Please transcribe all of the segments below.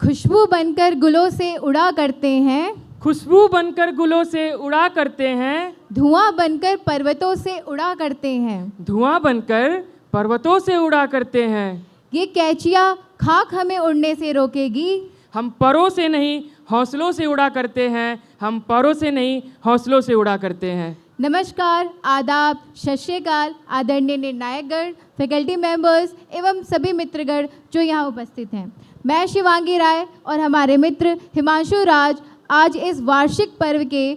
खुशबू बनकर गुलों से उड़ा करते हैं, खुशबू बनकर गुलों से उड़ा करते हैं, धुआं बनकर पर्वतों से उड़ा करते हैं। धुआं बनकर पर्वतों से उड़ा करते हैं। ये कैचिया खाक हमें उड़ने से रोकेगी, हम परों से नहीं हौसलों से उड़ा करते हैं, हम परों से नहीं हौसलों से उड़ा करते हैं। नमस्कार, आदाब, सत श्री अकाल, आदरणीय निर्णायकगण, फैकल्टी मेंबर्स एवं सभी मित्रगण जो यहाँ उपस्थित हैं। मैं शिवांगी राय और हमारे मित्र हिमांशु राज आज इस वार्षिक पर्व के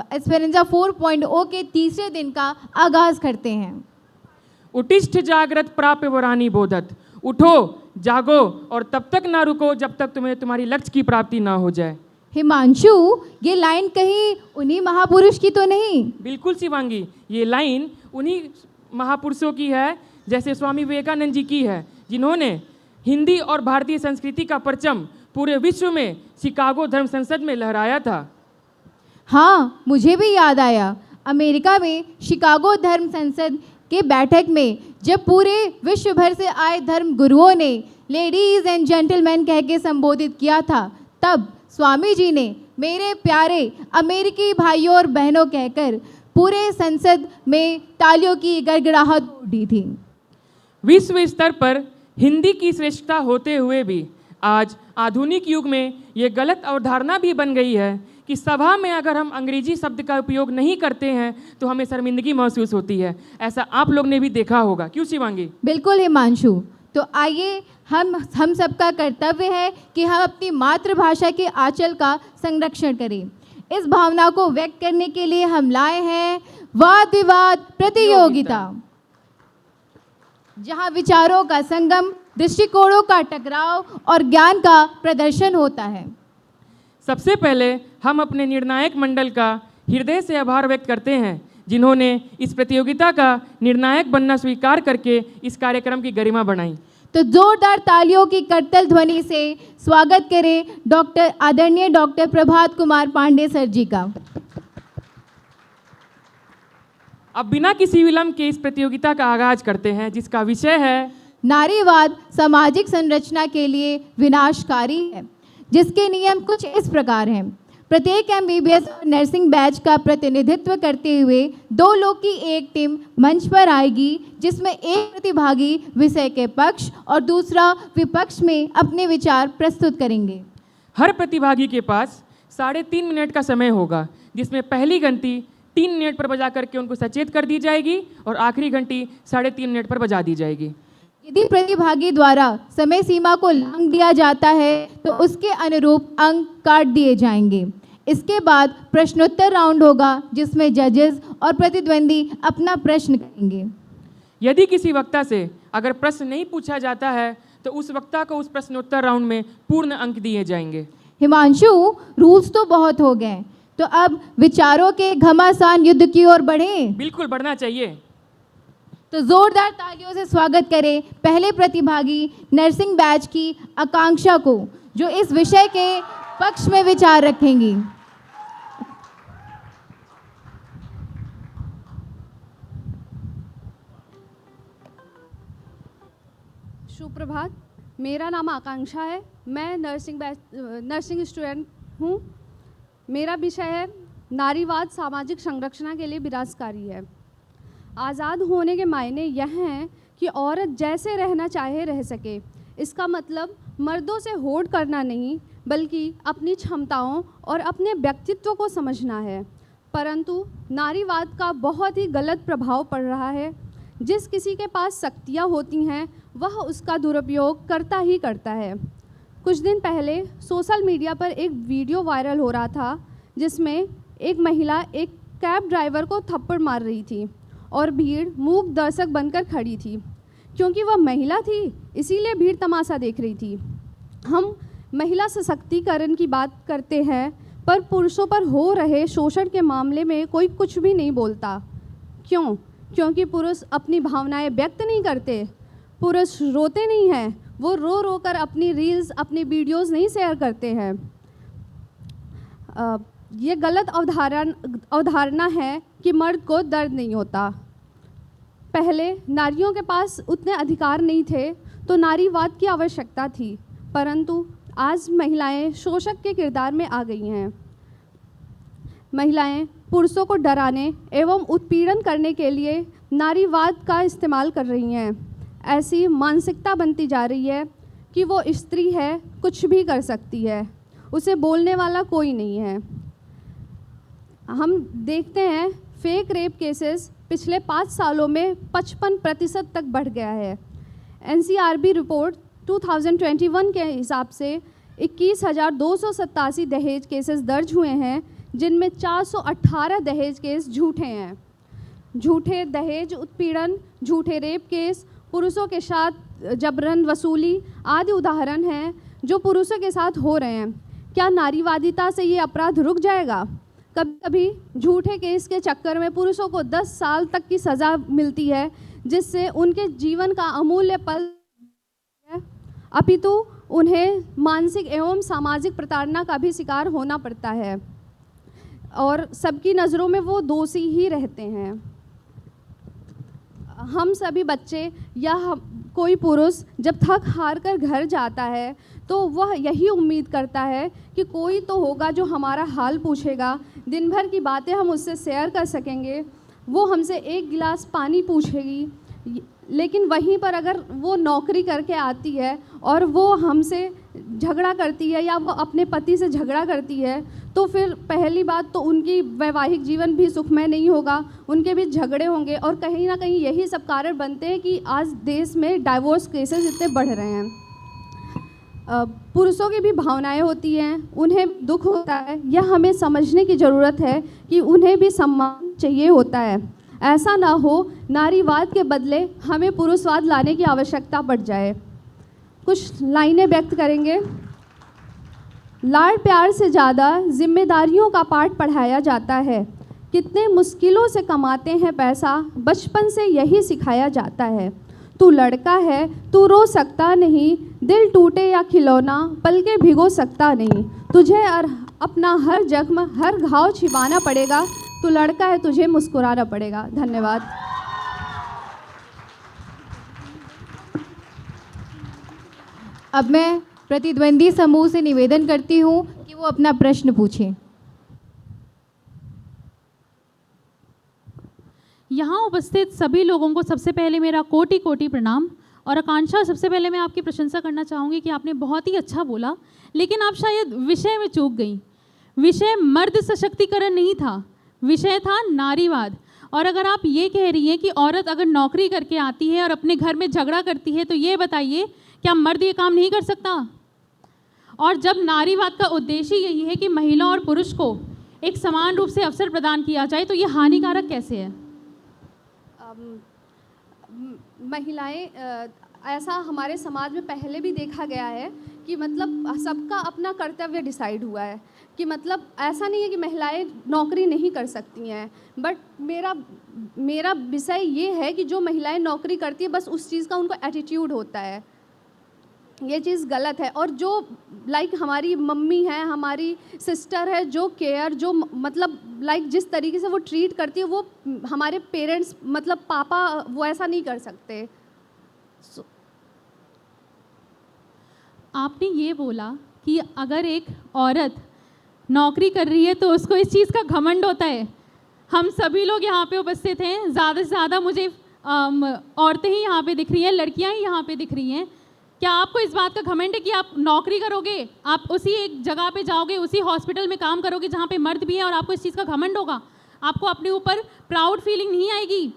एस्पेरेंजा 4.0 के तीसरे दिन का आगाज करते हैं। उटिष्ठ जागृत प्राप्य वरानी बोधत, उठो जागो और तब तक ना रुको जब तक तुम्हें तुम्हारी लक्ष्य की प्राप्ति ना हो जाए। हिमांशु, ये लाइन कहीं उन्हीं महापुरुष की तो नहीं? बिल्कुल शिवांगी, ये लाइन उन्हीं महापुरुषों की है जैसे स्वामी विवेकानंद जी की है, जिन्होंने हिंदी और भारतीय संस्कृति का परचम पूरे विश्व में शिकागो धर्म संसद में लहराया था। हाँ, मुझे भी याद आया, अमेरिका में शिकागो धर्म संसद के बैठक में जब पूरे विश्व भर से आए धर्म गुरुओं ने लेडीज एंड जेंटलमैन कह के संबोधित किया था, तब स्वामी जी ने मेरे प्यारे अमेरिकी भाइयों और बहनों कहकर पूरे संसद में तालियों की गड़गड़ाहट उठी थी। विश्व स्तर पर हिंदी की श्रेष्ठता होते हुए भी आज आधुनिक युग में ये गलत अवधारणा भी बन गई है कि सभा में अगर हम अंग्रेजी शब्द का उपयोग नहीं करते हैं तो हमें शर्मिंदगी महसूस होती है। ऐसा आप लोग ने भी देखा होगा, क्यों शिवांगी? बिल्कुल हिमांशु, तो आइए हम सबका कर्तव्य है कि हम अपनी मातृभाषा के आंचल का संरक्षण करें। इस भावना को व्यक्त करने के लिए हम लाए हैं वाद विवाद प्रतियोगिता, जहां विचारों का संगम, दृष्टिकोणों का टकराव और ज्ञान का प्रदर्शन होता है। सबसे पहले हम अपने निर्णायक मंडल का हृदय से आभार व्यक्त करते हैं, जिन्होंने इस प्रतियोगिता का निर्णायक बनना स्वीकार करके इस कार्यक्रम की गरिमा बढ़ाई। तो जोरदार तालियों की करतल ध्वनि से स्वागत करें आदरणीय डॉक्टर प्रभात कुमार पांडे सर जी का। अब बिना किसी विलंब के इस प्रतियोगिता का आगाज करते हैं, जिसका विषय है नारीवाद सामाजिक संरचना के लिए विनाशकारी है, जिसके नियम कुछ इस प्रकार हैं। प्रत्येक MBBS और नर्सिंग बैच का प्रतिनिधित्व करते हुए 2 लोग की एक टीम मंच पर आएगी, जिसमें एक प्रतिभागी विषय के पक्ष और दूसरा विपक्ष में अपने विचार प्रस्तुत करेंगे। हर प्रतिभागी के पास 3.5 मिनट का समय होगा, जिसमें पहली घंटी 3 मिनट पर बजा करके उनको सचेत कर दी जाएगी और आखिरी घंटी 3.5 मिनट पर बजा दी जाएगी। यदि प्रतिभागी द्वारा समय सीमा को लांघ दिया जाता है तो उसके अनुरूप अंक काट दिए जाएंगे। इसके बाद प्रश्नोत्तर राउंड होगा, जिसमें जजेस और प्रतिद्वंदी अपना प्रश्न करेंगे। यदि किसी वक्ता से अगर प्रश्न नहीं पूछा जाता है तो उस वक्ता को उस प्रश्नोत्तर राउंड में पूर्ण अंक दिए जाएंगे। हिमांशु, रूल्स तो बहुत हो गए, तो अब विचारों के घमासान युद्ध की ओर बढ़ें। बिल्कुल बढ़ना चाहिए। तो जोरदार तालियों से स्वागत करें पहले प्रतिभागी नर्सिंग बैच की आकांक्षा को, जो इस विषय के पक्ष में विचार रखेंगी। सुप्रभात, मेरा नाम आकांक्षा है। मैं नर्सिंग स्टूडेंट हूँ। मेरा विषय है नारीवाद सामाजिक संरचना के लिए विनाशकारी है। आज़ाद होने के मायने यह हैं कि औरत जैसे रहना चाहे रह सके। इसका मतलब मर्दों से होड़ करना नहीं, बल्कि अपनी क्षमताओं और अपने व्यक्तित्व को समझना है। परंतु नारीवाद का बहुत ही गलत प्रभाव पड़ रहा है। जिस किसी के पास शक्तियाँ होती हैं वह उसका दुरुपयोग करता ही करता है। कुछ दिन पहले सोशल मीडिया पर एक वीडियो वायरल हो रहा था, जिसमें एक महिला एक कैब ड्राइवर को थप्पड़ मार रही थी और भीड़ मूक दर्शक बनकर खड़ी थी। क्योंकि वह महिला थी, इसीलिए भीड़ तमाशा देख रही थी। हम महिला सशक्तिकरण की बात करते हैं, पर पुरुषों पर हो रहे शोषण के मामले में कोई कुछ भी नहीं बोलता। क्यों? क्योंकि पुरुष अपनी भावनाएं व्यक्त नहीं करते। पुरुष रोते नहीं हैं, वो रो रो कर अपनी रील्स, अपनी वीडियोस नहीं शेयर करते हैं। ये गलत अवधारणा है कि मर्द को दर्द नहीं होता। पहले नारियों के पास उतने अधिकार नहीं थे तो नारीवाद की आवश्यकता थी, परंतु आज महिलाएं शोषक के किरदार में आ गई हैं। महिलाएं पुरुषों को डराने एवं उत्पीड़न करने के लिए नारीवाद का इस्तेमाल कर रही हैं। ऐसी मानसिकता बनती जा रही है कि वो स्त्री है, कुछ भी कर सकती है, उसे बोलने वाला कोई नहीं है। हम देखते हैं फेक रेप केसेस पिछले 5 सालों में 55% तक बढ़ गया है। NCRB रिपोर्ट 2021 के हिसाब से 21,287 दहेज केसेस दर्ज हुए हैं, जिनमें 418 दहेज केस झूठे हैं। झूठे दहेज उत्पीड़न, झूठे रेप केस, पुरुषों के साथ जबरन वसूली आदि उदाहरण हैं जो पुरुषों के साथ हो रहे हैं। क्या नारीवादिता से ये अपराध रुक जाएगा? कभी कभी झूठे केस के चक्कर में पुरुषों को 10 साल तक की सज़ा मिलती है, जिससे उनके जीवन का अमूल्य पल है, अपितु उन्हें मानसिक एवं सामाजिक प्रताड़ना का भी शिकार होना पड़ता है और सबकी नज़रों में वो दोषी ही रहते हैं। हम सभी बच्चे या कोई पुरुष जब थक हार कर घर जाता है तो वह यही उम्मीद करता है कि कोई तो होगा जो हमारा हाल पूछेगा, दिन भर की बातें हम उससे शेयर कर सकेंगे, वो हमसे एक गिलास पानी पूछेगी। लेकिन वहीं पर अगर वो नौकरी करके आती है और वो हमसे झगड़ा करती है या वो अपने पति से झगड़ा करती है, तो फिर पहली बात तो उनकी वैवाहिक जीवन भी सुखमय नहीं होगा, उनके भी झगड़े होंगे और कहीं ना कहीं यही सब कारण बनते हैं कि आज देश में डाइवोर्स केसेस इतने बढ़ रहे हैं। पुरुषों की भी भावनाएं होती हैं, उन्हें दुख होता है, यह हमें समझने की ज़रूरत है कि उन्हें भी सम्मान चाहिए होता है। ऐसा ना हो नारीवाद के बदले हमें पुरुषवाद लाने की आवश्यकता पड़ जाए। कुछ लाइनें व्यक्त करेंगे। लाड़ प्यार से ज़्यादा जिम्मेदारियों का पाठ पढ़ाया जाता है। कितने मुश्किलों से कमाते हैं पैसा, बचपन से यही सिखाया जाता है। तू लड़का है, तू रो सकता नहीं, दिल टूटे या खिलौना पल के भिगो सकता नहीं। तुझे अपना हर जख्म, हर घाव छिपाना पड़ेगा। तू लड़का है, तुझे मुस्कुराना पड़ेगा। धन्यवाद। अब मैं प्रतिद्वंदी समूह से निवेदन करती हूँ कि वो अपना प्रश्न पूछें। यहाँ उपस्थित सभी लोगों को सबसे पहले मेरा कोटि कोटि प्रणाम। और आकांक्षा, सबसे पहले मैं आपकी प्रशंसा करना चाहूँगी कि आपने बहुत ही अच्छा बोला, लेकिन आप शायद विषय में चूक गई। विषय मर्द सशक्तिकरण नहीं था, विषय था नारीवाद। और अगर आप ये कह रही हैं कि औरत अगर नौकरी करके आती है और अपने घर में झगड़ा करती है, तो ये बताइए क्या मर्द ये काम नहीं कर सकता? और जब नारीवाद का उद्देश्य यही है कि महिला और पुरुष को एक समान रूप से अवसर प्रदान किया जाए, तो ये हानिकारक कैसे है? महिलाएं, ऐसा हमारे समाज में पहले भी देखा गया है कि मतलब सबका अपना कर्तव्य डिसाइड हुआ है कि मतलब ऐसा नहीं है कि महिलाएं नौकरी नहीं कर सकती हैं, बट मेरा विषय ये है कि जो महिलाएं नौकरी करती है बस उस चीज़ का उनको एटीट्यूड होता है, ये चीज़ गलत है। और जो लाइक हमारी मम्मी है, हमारी सिस्टर है, जो केयर, जो मतलब लाइक जिस तरीके से वो ट्रीट करती है, वो हमारे पेरेंट्स मतलब पापा वो ऐसा नहीं कर सकते। आपने ये बोला कि अगर एक औरत नौकरी कर रही है तो उसको इस चीज़ का घमंड होता है। हम सभी लोग यहाँ पे उपस्थित हैं, ज़्यादा से ज़्यादा मुझे औरतें ही यहाँ पे दिख रही हैं, लड़कियाँ ही यहाँ पे दिख रही हैं। क्या आपको इस बात का घमंड है कि आप नौकरी करोगे, आप उसी एक जगह पे जाओगे, उसी हॉस्पिटल में काम करोगे जहाँ पे मर्द भी हैं, और आपको इस चीज़ का घमंड होगा? आपको अपने ऊपर प्राउड फीलिंग नहीं आएगी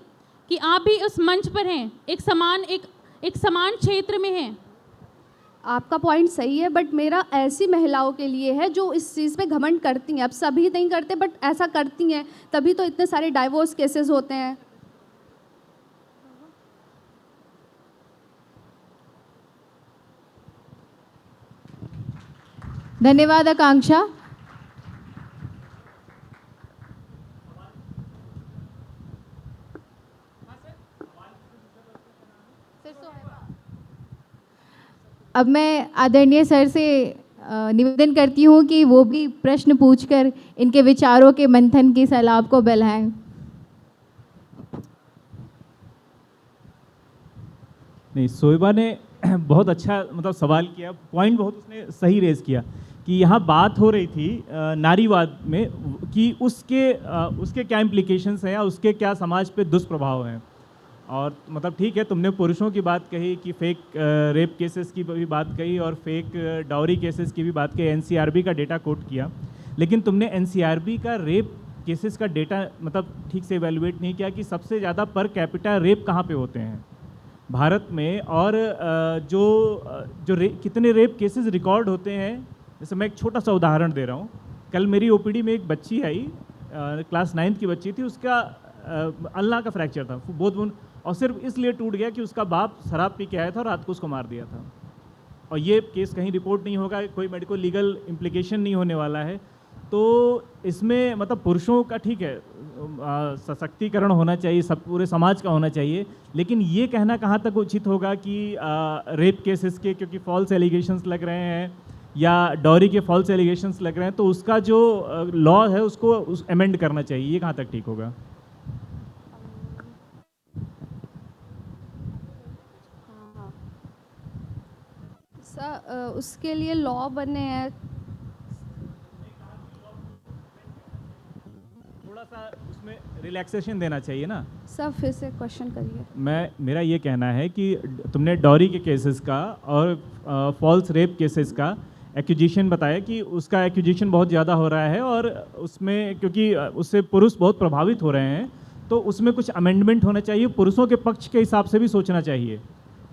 कि आप भी उस मंच पर हैं, एक समान क्षेत्र में हैं? आपका पॉइंट सही है, बट मेरा ऐसी महिलाओं के लिए है जो इस चीज़ पे घमंड करती हैं। अब सभी नहीं करते, बट ऐसा करती हैं, तभी तो इतने सारे डाइवोर्स केसेस होते हैं। धन्यवाद आकांक्षा। अब मैं आदरणीय सर से निवेदन करती हूँ कि वो भी प्रश्न पूछकर इनके विचारों के मंथन की सैलाब को बहलाएं। नहीं, शोएबा ने बहुत अच्छा मतलब सवाल किया, पॉइंट बहुत उसने सही रेज किया कि यहाँ बात हो रही थी नारीवाद में कि उसके क्या इम्प्लीकेशंस हैं या उसके क्या समाज पे दुष्प्रभाव हैं। और मतलब ठीक है, तुमने पुरुषों की बात कही कि फेक रेप केसेस की भी बात कही और फेक डाउरी केसेस की भी बात कही, एनसीआरबी का डेटा कोट किया, लेकिन तुमने एनसीआरबी का रेप केसेस का डेटा मतलब ठीक से इवेलुएट नहीं किया कि सबसे ज़्यादा पर कैपिटा रेप कहाँ पे होते हैं भारत में, और कितने रेप केसेस रिकॉर्ड होते हैं। जैसे मैं एक छोटा सा उदाहरण दे रहा हूँ, कल मेरी ओपीडी में एक बच्ची आई, क्लास 9th की बच्ची थी, उसका अल्लाह का फ्रैक्चर था, बोथ बोन, और सिर्फ इसलिए टूट गया कि उसका बाप शराब पी के आया था और रात को उसको मार दिया था। और ये केस कहीं रिपोर्ट नहीं होगा, कोई मेडिको लीगल इम्प्लीकेशन नहीं होने वाला है। तो इसमें मतलब पुरुषों का ठीक है सशक्तिकरण होना चाहिए, सब पूरे समाज का होना चाहिए, लेकिन ये कहना कहाँ तक उचित होगा कि रेप केसेस के क्योंकि फॉल्स एलिगेशंस लग रहे हैं या डॉरी के फॉल्स एलिगेशंस लग रहे हैं तो उसका जो लॉ है उसको अमेंड करना चाहिए, ये कहाँ तक ठीक होगा? सर उसके लिए लॉ बने हैं। थोड़ा सा उसमें रिलैक्सेशन देना चाहिए ना। सर फिर से क्वेश्चन करिए। मेरा ये कहना है कि तुमने डॉरी के केसेस का और फॉल्स रेप केसेस का एक्यूजिशन बताया कि उसका एक्यूजिशन बहुत ज़्यादा हो रहा है और उसमें क्योंकि उससे पुरुष बहुत प्रभावित हो रहे हैं, तो उसमें कुछ अमेंडमेंट होना चाहिए, पुरुषों के पक्ष के हिसाब से भी सोचना चाहिए,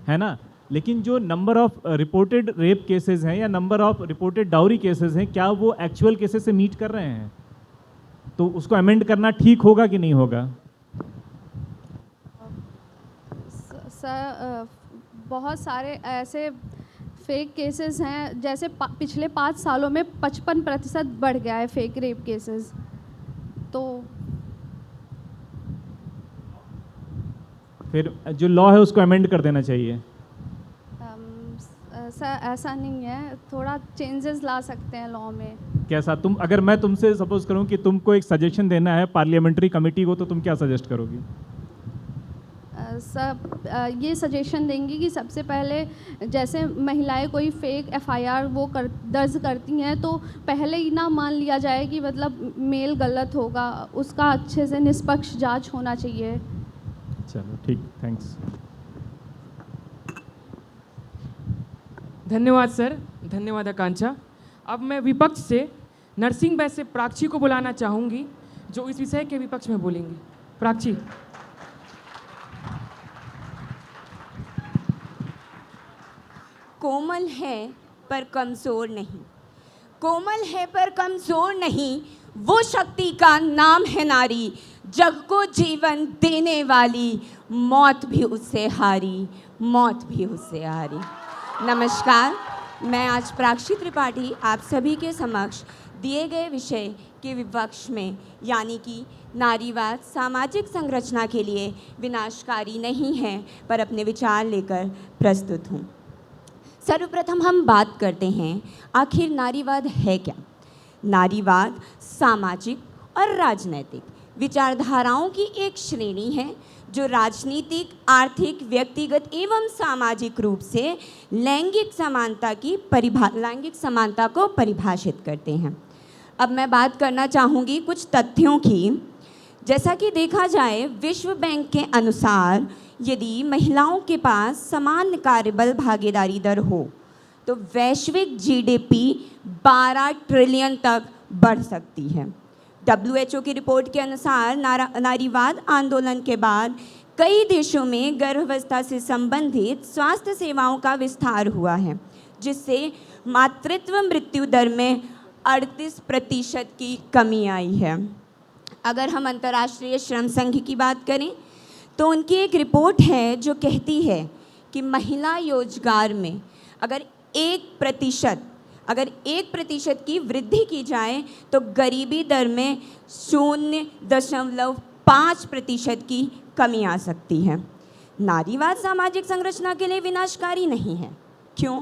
है ना। लेकिन जो number of reported rape cases हैं या number of reported dowry cases हैं, क्या वो एक्चुअल केसेस से मीट कर रहे हैं? तो उसको अमेंड करना ठीक होगा कि नहीं होगा? सर बहुत सारे ऐसे फेक केसेस हैं, जैसे पिछले 5 सालों में 55% बढ़ गया है फेक रेप केसेस। तो फिर जो लॉ है उसको अमेंड कर देना चाहिए। सर ऐसा नहीं है, थोड़ा चेंजेस ला सकते हैं लॉ में। कैसा? अगर मैं तुमसे सपोज करूं कि तुमको एक सजेशन देना है पार्लियामेंट्री कमेटी को, तो तुम क्या सजेस्ट करोगी? सर ये सजेशन देंगी कि सबसे पहले जैसे महिलाएं कोई फेक एफआईआर दर्ज करती हैं तो पहले ही ना मान लिया जाए कि मतलब मेल गलत होगा, उसका अच्छे से निष्पक्ष जांच होना चाहिए। चलो ठीक, थैंक्स। धन्यवाद सर, धन्यवाद आकांक्षा। अब मैं विपक्ष से नरसिंह बैस से प्राची को बुलाना चाहूँगी जो इस विषय के विपक्ष में बोलेंगे। प्राची। कोमल है पर कमज़ोर नहीं, कोमल है पर कमज़ोर नहीं, वो शक्ति का नाम है नारी, जग को जीवन देने वाली, मौत भी उससे हारी, मौत भी उससे हारी। नमस्कार, मैं आज प्राची त्रिपाठी आप सभी के समक्ष दिए गए विषय के विपक्ष में यानी कि नारीवाद सामाजिक संरचना के लिए विनाशकारी नहीं है पर अपने विचार लेकर प्रस्तुत हूँ। सर्वप्रथम हम बात करते हैं आखिर नारीवाद है क्या। नारीवाद सामाजिक और राजनैतिक विचारधाराओं की एक श्रेणी है जो राजनीतिक, आर्थिक, व्यक्तिगत एवं सामाजिक रूप से लैंगिक समानता को परिभाषित करते हैं। अब मैं बात करना चाहूँगी कुछ तथ्यों की। जैसा कि देखा जाए विश्व बैंक के अनुसार यदि महिलाओं के पास समान कार्यबल भागीदारी दर हो तो वैश्विक जीडीपी 12 ट्रिलियन तक बढ़ सकती है। WHO की रिपोर्ट के अनुसार नारीवाद आंदोलन के बाद कई देशों में गर्भावस्था से संबंधित स्वास्थ्य सेवाओं का विस्तार हुआ है, जिससे मातृत्व मृत्यु दर में 38% की कमी आई है। अगर हम अंतर्राष्ट्रीय श्रम संघ की बात करें तो उनकी एक रिपोर्ट है जो कहती है कि महिला रोजगार में अगर 1% की वृद्धि की जाए तो गरीबी दर में 0.5% की कमी आ सकती है। नारीवाद सामाजिक संरचना के लिए विनाशकारी नहीं है। क्यों?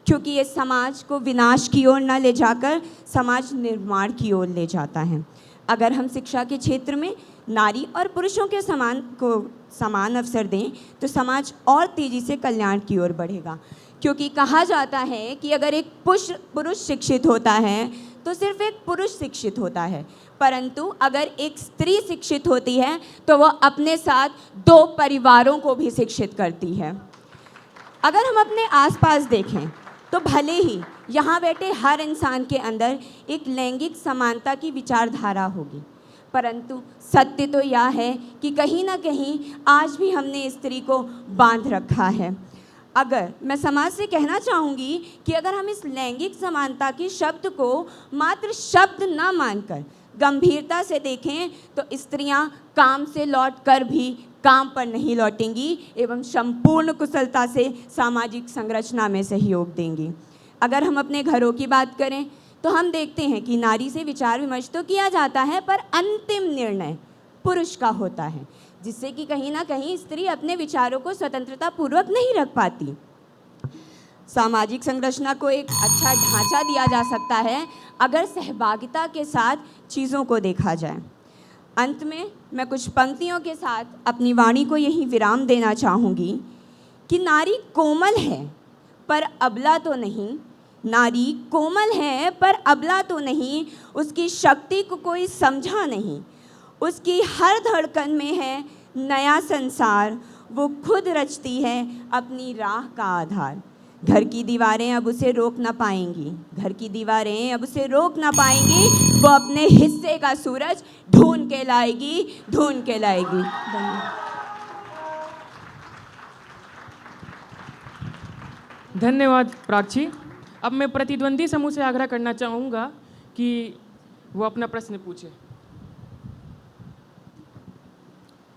क्योंकि ये समाज को विनाश की ओर न ले जाकर समाज निर्माण की ओर ले जाता है। अगर हम शिक्षा के क्षेत्र में नारी और पुरुषों के समान अवसर दें तो समाज और तेज़ी से कल्याण की ओर बढ़ेगा। क्योंकि कहा जाता है कि अगर एक पुरुष शिक्षित होता है तो सिर्फ एक पुरुष शिक्षित होता है, परंतु अगर एक स्त्री शिक्षित होती है तो वह अपने साथ 2 परिवारों को भी शिक्षित करती है। अगर हम अपने आसपास देखें तो भले ही यहाँ बैठे हर इंसान के अंदर एक लैंगिक समानता की विचारधारा होगी, परंतु सत्य तो यह है कि कहीं ना कहीं आज भी हमने स्त्री को बांध रखा है। अगर मैं समाज से कहना चाहूँगी कि अगर हम इस लैंगिक समानता के शब्द को मात्र शब्द ना मानकर गंभीरता से देखें तो स्त्रियां काम से लौटकर भी काम पर नहीं लौटेंगी एवं संपूर्ण कुशलता से सामाजिक संरचना में सहयोग देंगी। अगर हम अपने घरों की बात करें तो हम देखते हैं कि नारी से विचार विमर्श तो किया जाता है, पर अंतिम निर्णय पुरुष का होता है, जिससे कि कहीं ना कहीं स्त्री अपने विचारों को स्वतंत्रता पूर्वक नहीं रख पाती। सामाजिक संरचना को एक अच्छा ढांचा दिया जा सकता है अगर सहभागिता के साथ चीज़ों को देखा जाए। अंत में मैं कुछ पंक्तियों के साथ अपनी वाणी को यही विराम देना चाहूँगी कि नारी कोमल है पर अबला तो नहीं, नारी कोमल है पर अबला तो नहीं, उसकी शक्ति को कोई समझा नहीं, उसकी हर धड़कन में है नया संसार, वो खुद रचती है अपनी राह का आधार। घर की दीवारें अब उसे रोक ना पाएंगी, घर की दीवारें अब उसे रोक ना पाएंगी, वो अपने हिस्से का सूरज ढूंढ के लाएगी, ढूंढ के लाएगी। धन्यवाद प्राची। अब मैं प्रतिद्वंदी समूह से आग्रह करना चाहूँगा कि वो अपना प्रश्न पूछे।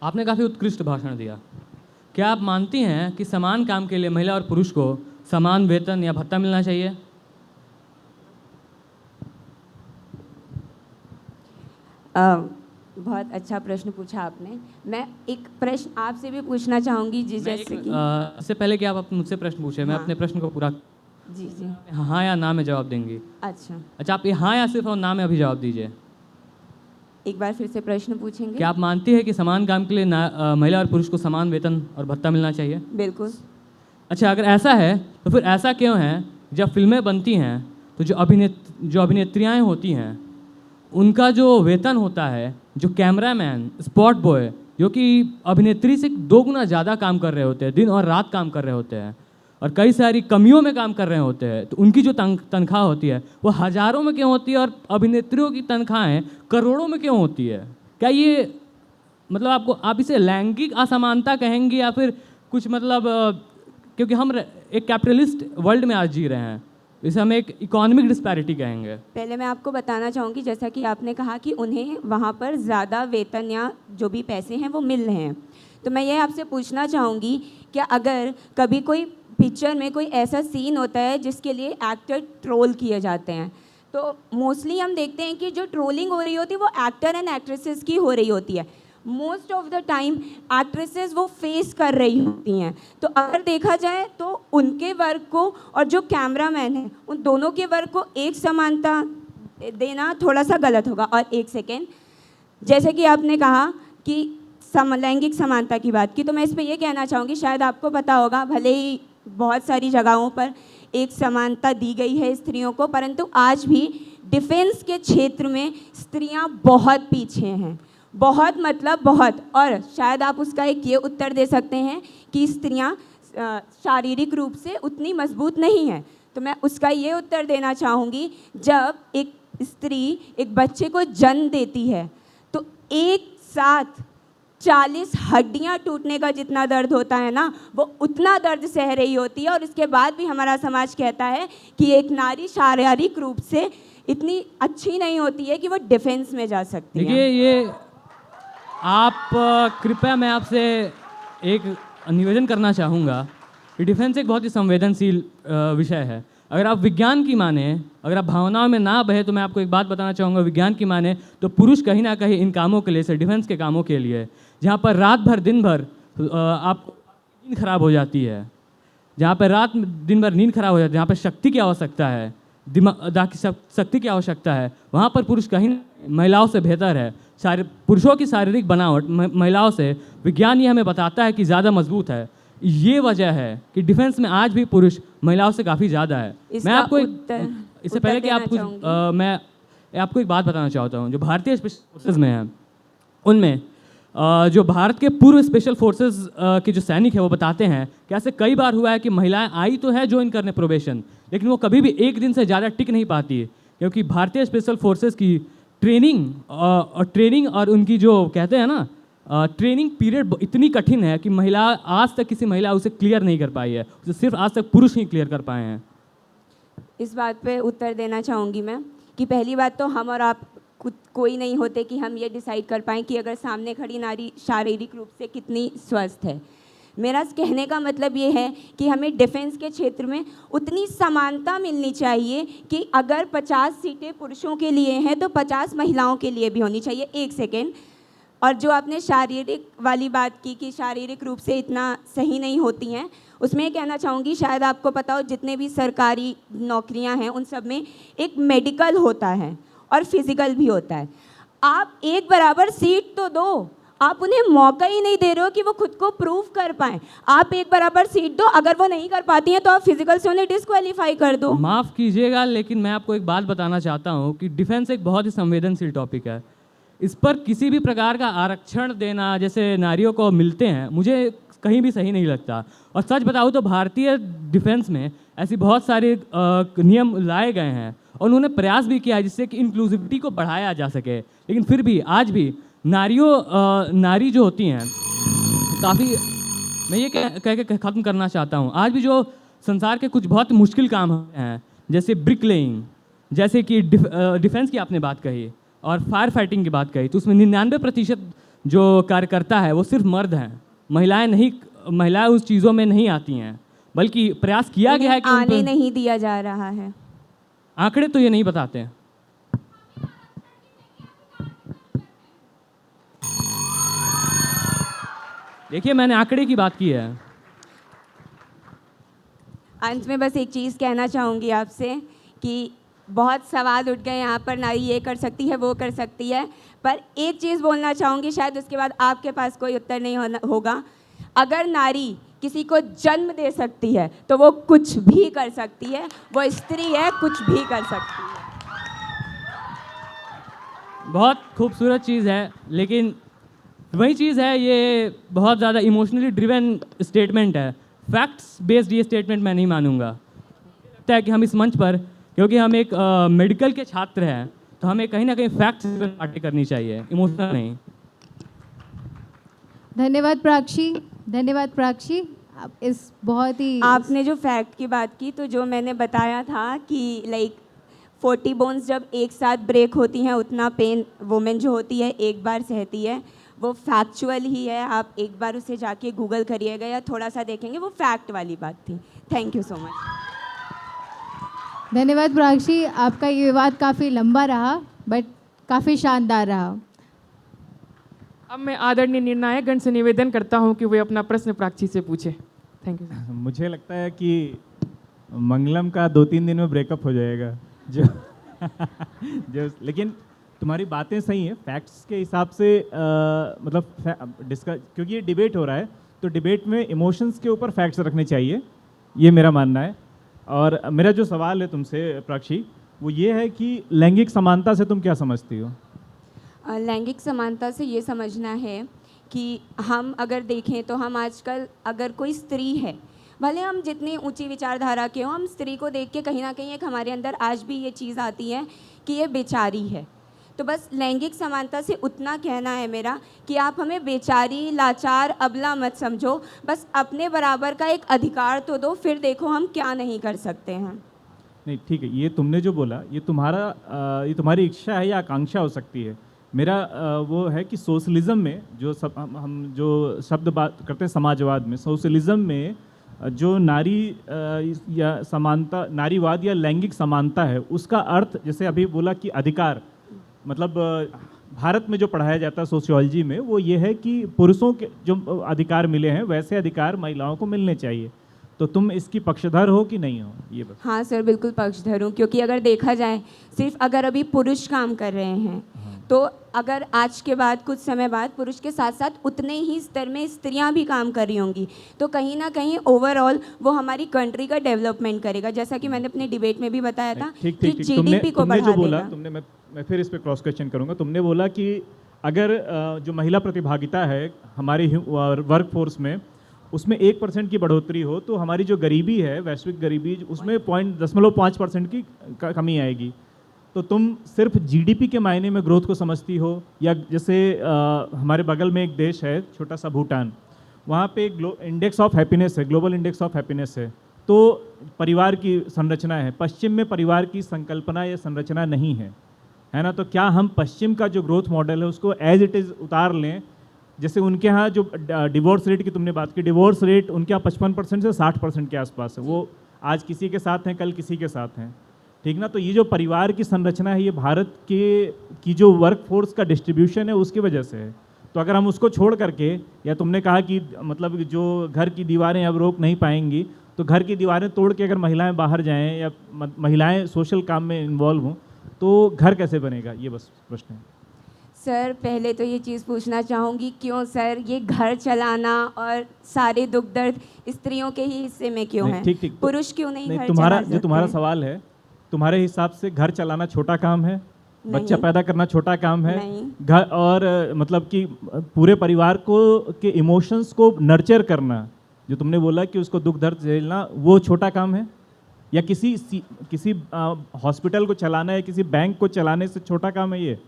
आपने काफ़ी उत्कृष्ट भाषण दिया। क्या आप मानती हैं कि समान काम के लिए महिला और पुरुष को समान वेतन या भत्ता मिलना चाहिए? बहुत अच्छा प्रश्न पूछा आपने। मैं एक प्रश्न आपसे भी पूछना चाहूँगी जैसे कि इससे पहले कि आप मुझसे प्रश्न पूछे, मैं हाँ। अपने प्रश्न को पूरा जी जी हाँ या ना में जवाब देंगी। अच्छा, आप ये हाँ या सिर्फ और ना में अभी जवाब दीजिए। एक बार फिर से प्रश्न पूछेंगे? क्या आप मानती है कि समान काम के लिए महिला और पुरुष को समान वेतन और भत्ता मिलना चाहिए? बिल्कुल। अच्छा, अगर ऐसा है तो फिर ऐसा क्यों है जब फिल्में बनती हैं तो जो अभिनेत्रियाँ होती हैं उनका जो वेतन होता है, जो कैमरामैन, स्पॉट बॉय, जो कि अभिनेत्री से 2 गुना ज़्यादा काम कर रहे होते हैं, दिन और रात काम कर रहे होते हैं और कई सारी कमियों में काम कर रहे होते हैं, तो उनकी जो तनख्वाह होती है वो हज़ारों में क्यों होती है और अभिनेत्रियों की तनख्वाहें करोड़ों में क्यों होती है? क्या ये मतलब आप इसे लैंगिक असमानता कहेंगे या फिर कुछ क्योंकि हम एक कैपिटलिस्ट वर्ल्ड में आज जी रहे हैं, इसे हम एक इकोनॉमिक डिस्पैरिटी कहेंगे। पहले मैं आपको बताना चाहूँगी, जैसा कि आपने कहा कि उन्हें वहाँ पर ज़्यादा वेतन या जो भी पैसे हैं वो मिल रहे हैं, तो मैं ये आपसे पूछना चाहूँगी क्या अगर कभी कोई पिक्चर में कोई ऐसा सीन होता है जिसके लिए एक्टर ट्रोल किए जाते हैं, तो मोस्टली हम देखते हैं कि जो ट्रोलिंग हो रही होती है वो एक्टर एंड एक्ट्रेसेस की हो रही होती है। Most of the time actresses वो फेस कर रही होती हैं, तो अगर देखा जाए तो उनके वर्क को और जो कैमरामैन है उन दोनों के वर्क को एक समानता देना थोड़ा सा गलत होगा। और एक सेकेंड, जैसे कि आपने कहा कि लैंगिक समानता की बात की, तो मैं इस पर यह कहना चाहूँगी, शायद आपको पता होगा, भले ही बहुत सारी जगहों पर एक समानता दी गई है स्त्रियों को, परंतु आज भी डिफेंस के क्षेत्र में स्त्रियां बहुत पीछे हैं, बहुत मतलब बहुत। और शायद आप उसका एक ये उत्तर दे सकते हैं कि स्त्रियां शारीरिक रूप से उतनी मजबूत नहीं हैं, तो मैं उसका ये उत्तर देना चाहूँगी, जब एक स्त्री एक बच्चे को जन्म देती है तो एक साथ 40 हड्डियां टूटने का जितना दर्द होता है ना, वो उतना दर्द सह रही होती है, और इसके बाद भी हमारा समाज कहता है कि एक नारी शारीरिक रूप से इतनी अच्छी नहीं होती है कि वो डिफेंस में जा सकती है। देखिए, ये आप कृपया मैं आपसे एक निवेदन करना चाहूँगा कि डिफेंस एक बहुत ही संवेदनशील विषय है। अगर आप विज्ञान की माने, अगर आप भावनाओं में ना बहे, तो मैं आपको एक बात बताना चाहूँगा, विज्ञान की माने तो पुरुष कहीं ना कहीं इन कामों के लिए, से डिफेंस के कामों के लिए, जहाँ पर रात भर दिन भर आपको नींद खराब हो जाती है, जहाँ पर रात दिन भर नींद खराब हो जाती है, जहाँ पर शक्ति की आवश्यकता है, दिमाग की शक्ति की आवश्यकता है, वहाँ पर पुरुष कहीं महिलाओं से बेहतर है। पुरुषों की शारीरिक बनावट महिलाओं से विज्ञान ये हमें बताता है कि ज़्यादा मजबूत है। ये वजह है कि डिफेंस में आज भी पुरुष महिलाओं से काफ़ी ज़्यादा है। मैं इसका आपको इससे उत्तर पहले कि देना आप कुछ चाहूंगी। मैं आपको एक बात बताना चाहता हूँ। जो भारतीय स्पेशल फोर्सेज में है, उनमें जो भारत के पूर्व स्पेशल फोर्सेज के जो सैनिक हैं वो बताते हैं कि ऐसे कई बार हुआ है कि महिलाएं आई तो है ज्वाइन करने प्रोबेशन, लेकिन वो कभी भी एक दिन से ज़्यादा टिक नहीं पाती है, क्योंकि भारतीय स्पेशल फोर्सेज की ट्रेनिंग और उनकी जो कहते हैं ना ट्रेनिंग पीरियड इतनी कठिन है कि महिला आज तक किसी महिला उसे क्लियर नहीं कर पाई है। उसे सिर्फ आज तक पुरुष ही क्लियर कर पाए हैं। इस बात पे उत्तर देना चाहूँगी मैं कि पहली बात तो हम और आप कोई नहीं होते कि हम ये डिसाइड कर पाएँ कि अगर सामने खड़ी नारी शारीरिक रूप से कितनी स्वस्थ है। मेरा कहने का मतलब ये है कि हमें डिफेंस के क्षेत्र में उतनी समानता मिलनी चाहिए कि अगर 50 सीटें पुरुषों के लिए हैं तो 50 महिलाओं के लिए भी होनी चाहिए। एक सेकेंड, और जो आपने शारीरिक वाली बात की कि शारीरिक रूप से इतना सही नहीं होती हैं, उसमें ये कहना चाहूँगी, शायद आपको पता हो जितने भी सरकारी नौकरियां हैं उन सब में एक मेडिकल होता है और फिजिकल भी होता है। आप एक बराबर सीट तो दो, आप उन्हें मौका ही नहीं दे रहे हो कि वो खुद को प्रूव कर पाएं। आप एक बराबर सीट दो, अगर वो नहीं कर पाती हैं तो आप फिजिकल से उन्हें डिस्क्वालीफाई कर दो। माफ़ कीजिएगा, लेकिन मैं आपको एक बात बताना चाहता हूँ कि डिफेंस एक बहुत ही संवेदनशील टॉपिक है। इस पर किसी भी प्रकार का आरक्षण देना जैसे नारियों को मिलते हैं, मुझे कहीं भी सही नहीं लगता। और सच बताऊँ तो भारतीय डिफेंस में ऐसी बहुत सारे नियम लाए गए हैं और उन्होंने प्रयास भी किया है जिससे कि इंक्लूसिविटी को बढ़ाया जा सके, लेकिन फिर भी आज भी नारी जो होती हैं काफ़ी, मैं ये कह के ख़त्म करना चाहता हूँ, आज भी जो संसार के कुछ बहुत मुश्किल काम हैं जैसे ब्रिक लेइंग, जैसे कि डिफेंस की आपने बात कही और फायर फाइटिंग की बात कही, तो उसमें 99% जो कार्यकर्ता है वो सिर्फ मर्द हैं। महिलाएं उस चीज़ों में नहीं आती हैं, बल्कि प्रयास किया गया है कि आने नहीं दिया जा रहा है। आंकड़े तो ये नहीं बताते हैं। देखिए, मैंने आंकड़े की बात की है। अंत में बस एक चीज़ कहना चाहूँगी आपसे कि बहुत सवाल उठ गए यहाँ पर, नारी ये कर सकती है वो कर सकती है, पर एक चीज़ बोलना चाहूँगी, शायद उसके बाद आपके पास कोई उत्तर नहीं होगा। अगर नारी किसी को जन्म दे सकती है तो वो कुछ भी कर सकती है, वो स्त्री है, कुछ भी कर सकती है। बहुत खूबसूरत चीज़ है, लेकिन वही चीज़ है, ये बहुत ज़्यादा इमोशनली ड्रिवन स्टेटमेंट है। फैक्ट्स बेस्ड ये स्टेटमेंट मैं नहीं मानूंगा। लगता है कि हम इस मंच पर, क्योंकि हम एक मेडिकल के छात्र हैं, तो हमें कहीं ना कहीं फैक्ट्स पर बातें करनी चाहिए, इमोशनल नहीं। धन्यवाद प्राक्षी, धन्यवाद प्राक्षी। आप इस बहुत ही आपने जो फैक्ट की बात की, तो जो मैंने बताया था कि लाइक 40 बोन्स जब एक साथ ब्रेक होती हैं उतना पेन वुमेन जो होती है एक बार सहती है, वो फैक्चुअल ही है। आप एक बार उसे जाके गूगल करिएगा या थोड़ा सा देखेंगे, वो फैक्ट वाली बात थी। Thank you so much. धन्यवाद प्राक्षी। आपका ये विवाद काफ़ी लंबा रहा बट काफ़ी शानदार रहा। अब मैं आदरणीय निर्णायक गण से निवेदन करता हूं कि वे अपना प्रश्न प्राक्षी से पूछे। Thank you. मुझे लगता है कि मंगलम का 2-3 दिन में ब्रेकअप हो जाएगा जो लेकिन तुम्हारी बातें सही हैं, फैक्ट्स के हिसाब से मतलब डिस्कस, क्योंकि ये डिबेट हो रहा है तो डिबेट में इमोशंस के ऊपर फैक्ट्स रखने चाहिए, ये मेरा मानना है। और मेरा जो सवाल है तुमसे प्राक्षी, वो ये है कि लैंगिक समानता से तुम क्या समझती हो? लैंगिक समानता से ये समझना है कि हम अगर देखें तो हम आजकल अगर कोई स्त्री है, भले हम जितनी ऊंची विचारधारा के हों, हम स्त्री को देख के कहीं ना कहीं एक हमारे अंदर आज भी ये चीज़ आती है कि ये बेचारी है। तो बस लैंगिक समानता से उतना कहना है मेरा कि आप हमें बेचारी, लाचार, अबला मत समझो, बस अपने बराबर का एक अधिकार तो दो, फिर देखो हम क्या नहीं कर सकते हैं। नहीं, ठीक है, ये तुमने जो बोला ये तुम्हारी इच्छा है या आकांक्षा हो सकती है। मेरा वो है कि सोशलिज्म में जो हम जो शब्द बात करते हैं समाजवाद में, सोशलिज्म में जो नारी या समानता, नारीवाद या लैंगिक समानता है, उसका अर्थ जैसे अभी बोला कि अधिकार, मतलब भारत में जो पढ़ाया जाता है सोशियोलॉजी में, वो ये है कि पुरुषों के जो अधिकार मिले हैं वैसे अधिकार महिलाओं को मिलने चाहिए। तो तुम इसकी पक्षधर हो कि नहीं हो, ये बस। हाँ सर, बिल्कुल पक्षधर हूँ, क्योंकि अगर देखा जाए सिर्फ अगर अभी पुरुष काम कर रहे हैं तो अगर आज के बाद कुछ समय बाद पुरुष के साथ साथ उतने ही स्तर में स्त्रियां भी काम कर रही होंगी, तो कहीं ना कहीं ओवरऑल वो हमारी कंट्री का डेवलपमेंट करेगा, जैसा कि मैंने अपने डिबेट में भी बताया था ठीक कि ठीक ठीक जीडीपी को तुमने बढ़ा जो बोला, देगा। तुमने मैं फिर इस पे क्रॉस क्वेश्चन करूंगा। तुमने बोला कि अगर जो महिला प्रतिभागिता है हमारी वर्क फोर्स में, उसमें 1% की बढ़ोतरी हो तो हमारी जो गरीबी है, वैश्विक गरीबी, उसमें 0.5% की कमी आएगी। तो तुम सिर्फ जीडीपी के मायने में ग्रोथ को समझती हो, या जैसे हमारे बगल में एक देश है छोटा सा भूटान, वहाँ पे इंडेक्स ऑफ हैप्पीनेस है, ग्लोबल इंडेक्स ऑफ हैप्पीनेस है, तो परिवार की संरचना है। पश्चिम में परिवार की संकल्पना या संरचना नहीं है ना? तो क्या हम पश्चिम का जो ग्रोथ मॉडल है उसको एज इट इज़ उतार लें? जैसे उनके यहाँ जो डिवोर्स रेट की तुमने बात की, डिवोर्स रेट उनके यहाँ 55% से 60% के आसपास है। वो आज किसी के साथ हैं, कल किसी के साथ हैं, ठीक ना? तो ये जो परिवार की संरचना है, ये भारत की जो वर्क फोर्स का डिस्ट्रीब्यूशन है उसकी वजह से है। तो अगर हम उसको छोड़ करके, या तुमने कहा कि मतलब जो घर की दीवारें अब रोक नहीं पाएंगी, तो घर की दीवारें तोड़ के अगर महिलाएं बाहर जाएं या महिलाएं सोशल काम में इन्वॉल्व हों तो घर कैसे बनेगा? ये बस प्रश्न है। सर पहले तो ये चीज़ पूछना चाहूँगी, क्यों सर ये घर चलाना और सारे दुख दर्द स्त्रियों के ही हिस्से में क्यों है? ठीक ठीक, पुरुष क्यों नहीं घर तुम्हारा चला जो तुम्हारा सकते? सवाल है, तुम्हारे हिसाब से घर चलाना छोटा काम है, बच्चा पैदा करना छोटा काम है, नहीं। घर और मतलब कि पूरे परिवार को के इमोशंस को नर्चर करना, जो तुमने बोला कि उसको दुख दर्द झेलना, वो छोटा काम है? या किसी हॉस्पिटल को चलाना है, किसी बैंक को चलाने से छोटा काम है ये?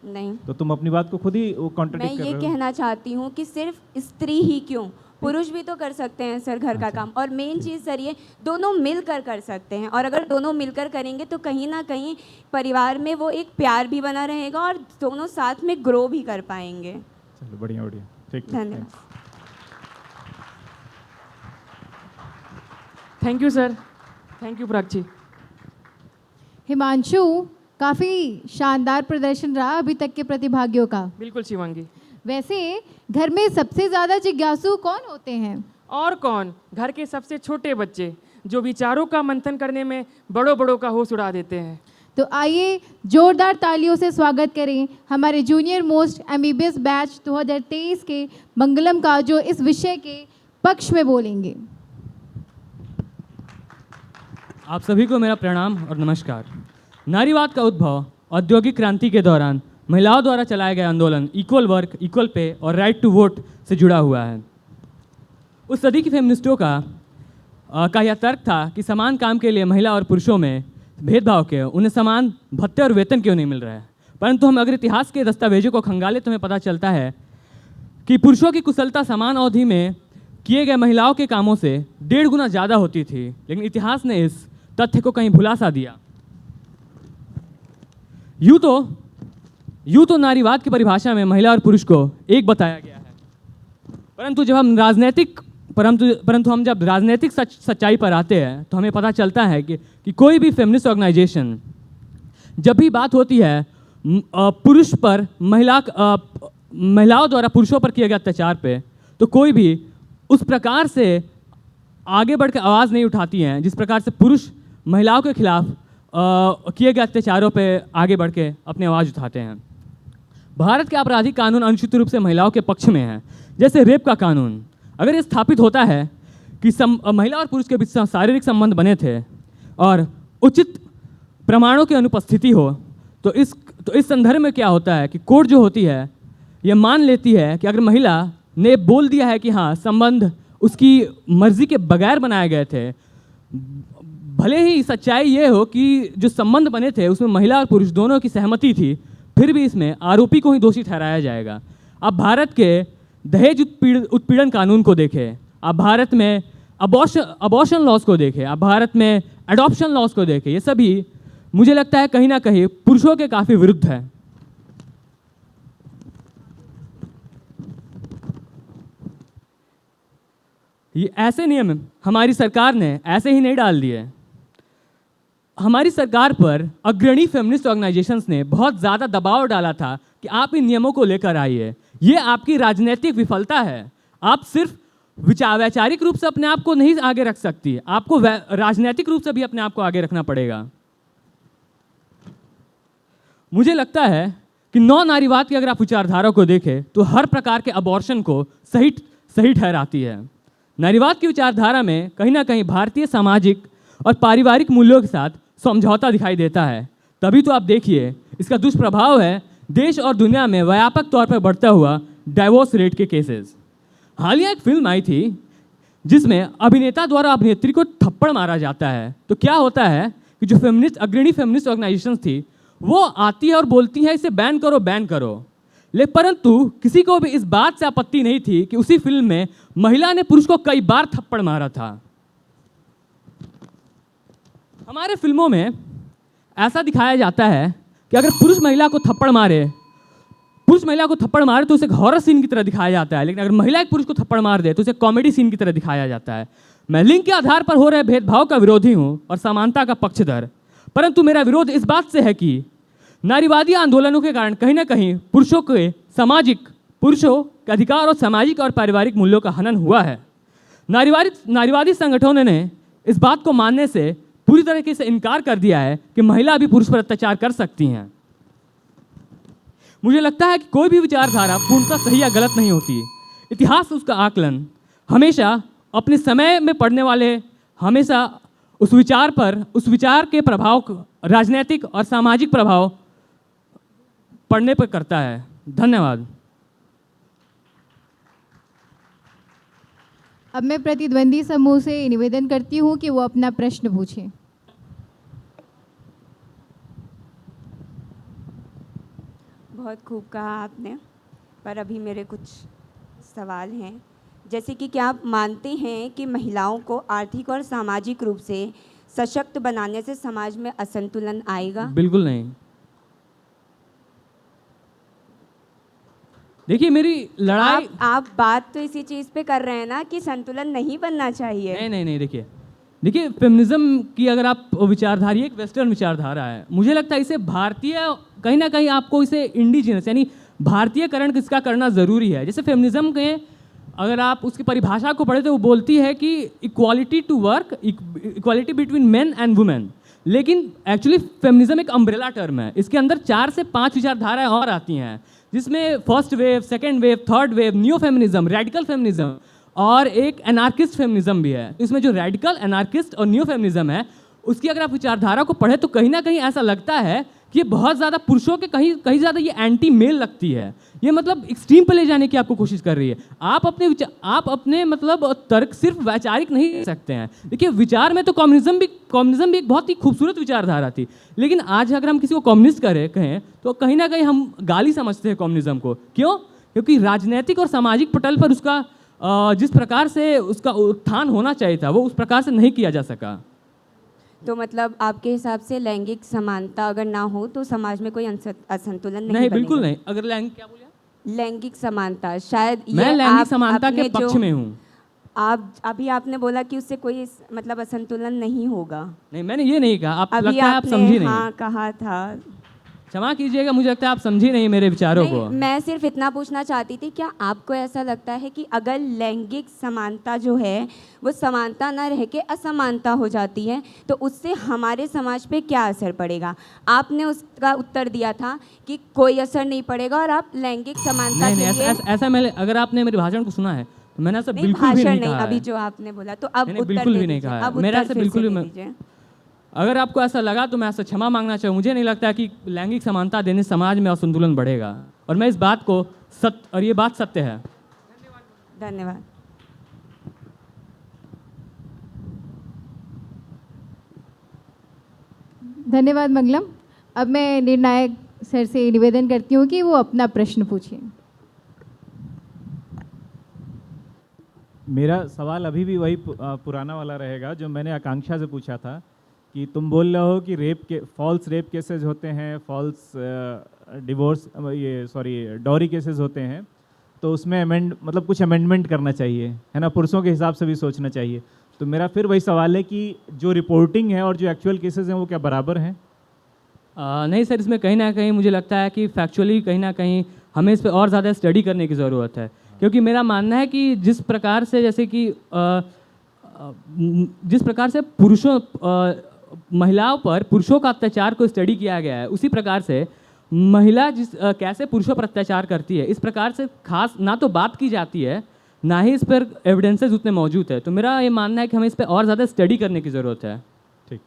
नहीं। तो तुम अपनी बात को खुद ही मैं कॉन्ट्रडिक्ट कर ये रहे हो। कहना चाहती हूँ कि सिर्फ स्त्री ही क्यों, पुरुष भी तो कर सकते हैं सर घर का काम। और मेन चीज़ सर ये दोनों मिलकर कर सकते हैं, और अगर दोनों मिलकर करेंगे तो कहीं ना कहीं परिवार में वो एक प्यार भी बना रहेगा और दोनों साथ में ग्रो भी कर पाएंगे। चलो बढ़िया बढ़िया, ठीक ठीक, धन्यवाद। Thank you sir, thank you Prachi. Himanshu, काफ़ी शानदार प्रदर्शन रहा अभी तक के प्रतिभागियों का। बिल्कुल शिवांगी। वैसे घर में सबसे ज़्यादा जिज्ञासु कौन होते हैं? और कौन, घर के सबसे छोटे बच्चे, जो विचारों का मंथन करने में बड़ों बड़ों का होश उड़ा देते हैं। तो आइए जोरदार तालियों से स्वागत करें हमारे जूनियर मोस्ट MBBS बैच 2023 के मंगलम का, जो इस विषय के पक्ष में बोलेंगे। आप सभी को मेरा प्रणाम और नमस्कार। नारीवाद का उद्भव औद्योगिक क्रांति के दौरान महिलाओं द्वारा चलाए गए आंदोलन इक्वल वर्क, इक्वल पे और राइट टू वोट से जुड़ा हुआ है। उस सदी की फेमिनिस्टों का यह तर्क था कि समान काम के लिए महिला और पुरुषों में भेदभाव के उन्हें समान भत्ते और वेतन क्यों नहीं मिल रहा है। परंतु हम अगर इतिहास के दस्तावेजों को खंगाले तो हमें पता चलता है कि पुरुषों की कुशलता समान अवधि में किए गए महिलाओं के कामों से 1.5 गुना ज़्यादा होती थी, लेकिन इतिहास ने इस तथ्य को कहीं भुला सा दिया। यूँ तो नारीवाद की परिभाषा में महिला और पुरुष को एक बताया गया है, परंतु हम जब राजनीतिक सच्चाई पर आते हैं तो हमें पता चलता है कि कोई भी फेमिनिस्ट ऑर्गेनाइजेशन, जब भी बात होती है पुरुष पर महिलाओं द्वारा पुरुषों पर किए गए अत्याचार पे, तो कोई भी उस प्रकार से आगे बढ़कर आवाज़ नहीं उठाती हैं जिस प्रकार से पुरुष महिलाओं के खिलाफ किए गए अत्याचारों पे आगे बढ़ के अपनी आवाज़ उठाते हैं। भारत के आपराधिक कानून अनुचित रूप से महिलाओं के पक्ष में हैं। जैसे रेप का कानून, अगर ये स्थापित होता है कि महिला और पुरुष के बीच शारीरिक संबंध बने थे और उचित प्रमाणों की अनुपस्थिति हो, तो इस संदर्भ में क्या होता है कि कोर्ट जो होती है ये मान लेती है कि अगर महिला ने बोल दिया है कि हाँ संबंध उसकी मर्जी के बगैर बनाए गए थे, भले ही सच्चाई ये हो कि जो संबंध बने थे उसमें महिला और पुरुष दोनों की सहमति थी, फिर भी इसमें आरोपी को ही दोषी ठहराया जाएगा। आप भारत के दहेज उत्पीड़न कानून को देखें, आप भारत में अबॉर्शन लॉज को देखें, आप भारत में एडॉप्शन लॉज को देखें, ये सभी मुझे लगता है कहीं ना कहीं पुरुषों के काफ़ी विरुद्ध है। ये ऐसे नियम हमारी सरकार ने ऐसे ही नहीं डाल दिए। हमारी सरकार पर अग्रणी फेमिनिस्ट ऑर्गेनाइजेशंस ने बहुत ज़्यादा दबाव डाला था कि आप इन नियमों को लेकर आइए। ये आपकी राजनीतिक विफलता है। आप सिर्फ वैचारिक रूप से अपने आप को नहीं आगे रख सकती, आपको राजनीतिक रूप से भी अपने आप को आगे रखना पड़ेगा। मुझे लगता है कि नौ नारीवाद की अगर आप विचारधारा को देखें तो हर प्रकार के अबॉर्शन को सही ठहराती है। नारीवाद की विचारधारा में कहीं ना कहीं भारतीय सामाजिक और पारिवारिक मूल्यों के साथ समझौता दिखाई देता है। तभी तो आप देखिए इसका दुष्प्रभाव है देश और दुनिया में व्यापक तौर पर बढ़ता हुआ डाइवोर्स रेट के केसेस। हालिया एक फिल्म आई थी जिसमें अभिनेता द्वारा अभिनेत्री को थप्पड़ मारा जाता है, तो क्या होता है कि जो अग्रणी फेमिनिस्ट ऑर्गेनाइजेशन थी वो आती है और बोलती है इसे बैन करो, लेकिन परंतु किसी को भी इस बात से आपत्ति नहीं थी कि उसी फिल्म में महिला ने पुरुष को कई बार थप्पड़ मारा था। हमारे फिल्मों में ऐसा दिखाया जाता है कि अगर पुरुष महिला को थप्पड़ मारे तो उसे एक हॉरर सीन की तरह दिखाया जाता है, लेकिन अगर महिला एक पुरुष को थप्पड़ मार दे तो उसे कॉमेडी सीन की तरह दिखाया जाता है। मैं लिंग के आधार पर हो रहे भेदभाव का विरोधी हूँ और समानता का पक्षधर, परंतु मेरा विरोध इस बात से है कि नारीवादी आंदोलनों के कारण कहीं ना कहीं पुरुषों के अधिकार और सामाजिक और पारिवारिक मूल्यों का हनन हुआ है। नारीवादी संगठनों ने इस बात को मानने से पूरी तरीके से इनकार कर दिया है कि महिला भी पुरुष पर अत्याचार कर सकती हैं। मुझे लगता है कि कोई भी विचारधारा पूर्णतः सही या गलत नहीं होती। इतिहास उसका आकलन हमेशा अपने समय में पढ़ने वाले हमेशा उस विचार के प्रभाव, राजनीतिक और सामाजिक प्रभाव पढ़ने पर करता है। धन्यवाद। अब मैं प्रतिद्वंदी समूह से निवेदन करती हूँ कि वो अपना प्रश्न पूछें। बहुत खूब कहा आपने, पर अभी मेरे कुछ सवाल हैं। जैसे कि क्या आप मानते हैं कि महिलाओं को आर्थिक और सामाजिक रूप से सशक्त बनाने से समाज में असंतुलन आएगा? बिल्कुल नहीं। देखिए मेरी लड़ाई आप बात तो इसी चीज़ पे कर रहे हैं ना कि संतुलन नहीं बनना चाहिए। नहीं देखिए फेमिनिज्म की अगर आप विचारधारा, एक वेस्टर्न विचारधारा है। मुझे लगता है इसे भारतीय, कहीं ना कहीं आपको इसे इंडिजिनस यानी भारतीयकरण किसका करना ज़रूरी है। जैसे फेमिनिज्म के अगर आप उसकी परिभाषा को पढ़े तो वो बोलती है कि equality to work, equality between men and women, लेकिन एक्चुअली फेमिनिज्म एक अम्ब्रेला टर्म है। इसके अंदर 4 से 5 विचारधाराएं और आती हैं, जिसमें first wave, second wave, third wave, new feminism, radical feminism और एक एनार्किस्ट फेमिनिज्म भी है। इसमें जो रेडिकल, एनार्किस्ट और न्यू फेमिनिज्म है उसकी अगर आप विचारधारा को पढ़े तो कहीं ना कहीं ऐसा लगता है कि ये बहुत ज़्यादा पुरुषों के कहीं ज़्यादा ये एंटी मेल लगती है। ये मतलब एक्सट्रीम पे ले जाने की आपको कोशिश कर रही है। आप अपने मतलब तर्क सिर्फ वैचारिक नहीं दे सकते हैं। देखिए विचार में तो कम्युनिज्म भी एक बहुत ही खूबसूरत विचारधारा थी, लेकिन आज अगर हम किसी को कम्युनिस्ट कहें तो कहीं ना कहीं हम गाली समझते हैं कम्युनिज्म को। क्यों? क्योंकि राजनीतिक और सामाजिक पटल पर उसका जिस प्रकार से उसका उत्थान होना चाहिए था वो उस प्रकार से नहीं किया जा सका। तो मतलब आपके हिसाब से लैंगिक समानता अगर ना हो तो समाज में कोई असंतुलन नहीं बिल्कुल बनेगा? नहीं। अगर क्या बोलिए? लैंगिक समानता, शायद मैं लैंगिक समानता के पक्ष में हूँ। अभी आपने बोला कि उससे कोई मतलब असंतुलन नहीं होगा। नहीं, मैंने ये नहीं कहा। आप अभी लगता है आप आपने समझी नहीं। हाँ कहा था। क्षमा कीजिएगा, मुझे लगता है आप समझी नहीं मेरे विचारों को। मैं सिर्फ इतना पूछना चाहती थी, क्या आपको ऐसा लगता है कि अगर लैंगिक समानता जो है वो समानता ना रह के असमानता हो जाती है तो उससे हमारे समाज पे क्या असर पड़ेगा? आपने उसका उत्तर दिया था कि कोई असर नहीं पड़ेगा और आप लैंगिक समानता के लिए ऐसा मैंने, अगर आपने मेरे भाषण को सुना है तो मैंने ऐसा बिल्कुल भी नहीं कहा। अभी जो आपने बोला तो अब उत्तर बिल्कुल भी नहीं कहा। मेरा ऐसा बिल्कुल भी, अगर आपको ऐसा लगा तो मैं ऐसा क्षमा मांगना चाहूँ। मुझे नहीं लगता कि लैंगिक समानता देने समाज में असंतुलन बढ़ेगा, और मैं इस बात को और ये बात सत्य है। धन्यवाद। धन्यवाद मंगलम। अब मैं निर्णायक सर से निवेदन करती हूँ कि वो अपना प्रश्न पूछें। मेरा सवाल अभी भी वही पुराना वाला रहेगा जो मैंने आकांक्षा से पूछा था कि तुम बोल रहे हो कि फॉल्स रेप केसेस होते हैं, फॉल्स डॉरी केसेस होते हैं, तो उसमें मतलब कुछ अमेंडमेंट करना चाहिए, है ना, पुरुषों के हिसाब से भी सोचना चाहिए। तो मेरा फिर वही सवाल है कि जो रिपोर्टिंग है और जो एक्चुअल केसेस हैं वो क्या बराबर हैं? नहीं सर, इसमें कहीं ना कहीं मुझे लगता है कि फैक्चुअली कहीं ना कहीं हमें इस पर और ज़्यादा स्टडी करने की ज़रूरत है, क्योंकि मेरा मानना है कि जिस प्रकार से महिलाओं पर पुरुषों का अत्याचार को स्टडी किया गया है, उसी प्रकार से महिला कैसे पुरुषों पर अत्याचार करती है, इस प्रकार से खास ना तो बात की जाती है, ना ही इस पर एविडेंसेस उतने मौजूद है। तो मेरा ये मानना है कि हमें इस पर और ज़्यादा स्टडी करने की ज़रूरत है। ठीक।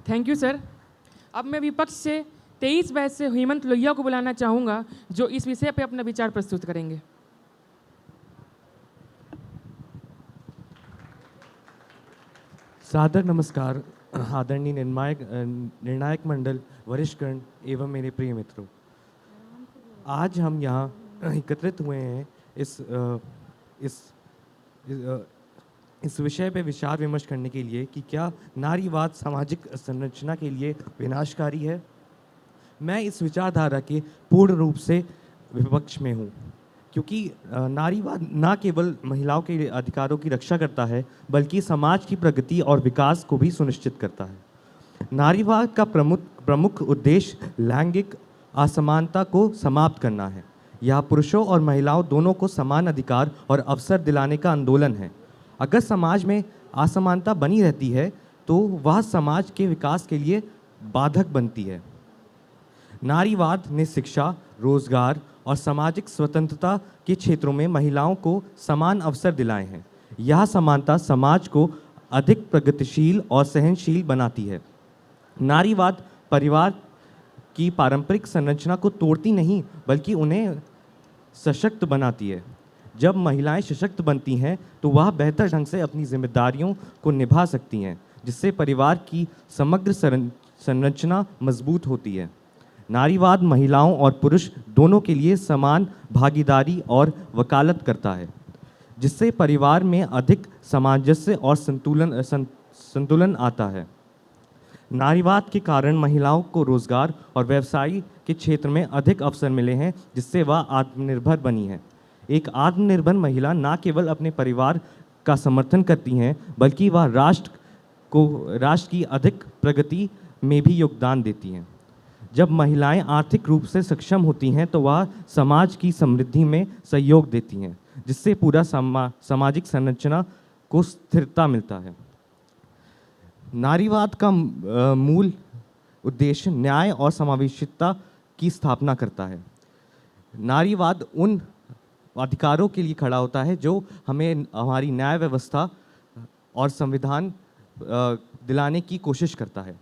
Thank you sir. अब मैं विपक्ष से 23 बैच से हेमंत लोहिया को बुलाना चाहूँगा, जो इस विषय पर अपना विचार प्रस्तुत करेंगे। सादर नमस्कार आदरणीय निर्णायक मंडल, वरिष्ठगण एवं मेरे प्रिय मित्रों। आज हम यहाँ एकत्रित हुए हैं इस विषय पे विचार विमर्श करने के लिए कि क्या नारीवाद सामाजिक संरचना के लिए विनाशकारी है। मैं इस विचारधारा के पूर्ण रूप से विपक्ष में हूँ, क्योंकि नारीवाद न केवल महिलाओं के अधिकारों की रक्षा करता है, बल्कि समाज की प्रगति और विकास को भी सुनिश्चित करता है। नारीवाद का प्रमुख उद्देश्य लैंगिक असमानता को समाप्त करना है। यह पुरुषों और महिलाओं दोनों को समान अधिकार और अवसर दिलाने का आंदोलन है। अगर समाज में असमानता बनी रहती है तो वह समाज के विकास के लिए बाधक बनती है। नारीवाद ने शिक्षा, रोजगार और सामाजिक स्वतंत्रता के क्षेत्रों में महिलाओं को समान अवसर दिलाए हैं। यह समानता समाज को अधिक प्रगतिशील और सहनशील बनाती है। नारीवाद परिवार की पारंपरिक संरचना को तोड़ती नहीं, बल्कि उन्हें सशक्त बनाती है। जब महिलाएं सशक्त बनती हैं तो वह बेहतर ढंग से अपनी जिम्मेदारियों को निभा सकती हैं, जिससे परिवार की समग्र संरचना मजबूत होती है। नारीवाद महिलाओं और पुरुष दोनों के लिए समान भागीदारी और वकालत करता है, जिससे परिवार में अधिक सामंजस्य और संतुलन आता है। नारीवाद के कारण महिलाओं को रोजगार और व्यवसाय के क्षेत्र में अधिक अवसर मिले हैं, जिससे वह आत्मनिर्भर बनी है। एक आत्मनिर्भर महिला न केवल अपने परिवार का समर्थन करती हैं, बल्कि वह राष्ट्र की अधिक प्रगति में भी योगदान देती हैं। जब महिलाएं आर्थिक रूप से सक्षम होती हैं तो वह समाज की समृद्धि में सहयोग देती हैं, जिससे पूरा सामाजिक संरचना को स्थिरता मिलता है। नारीवाद का मूल उद्देश्य न्याय और समावेशिता की स्थापना करता है। नारीवाद उन अधिकारों के लिए खड़ा होता है जो हमें हमारी न्याय व्यवस्था और संविधान दिलाने की कोशिश करता है।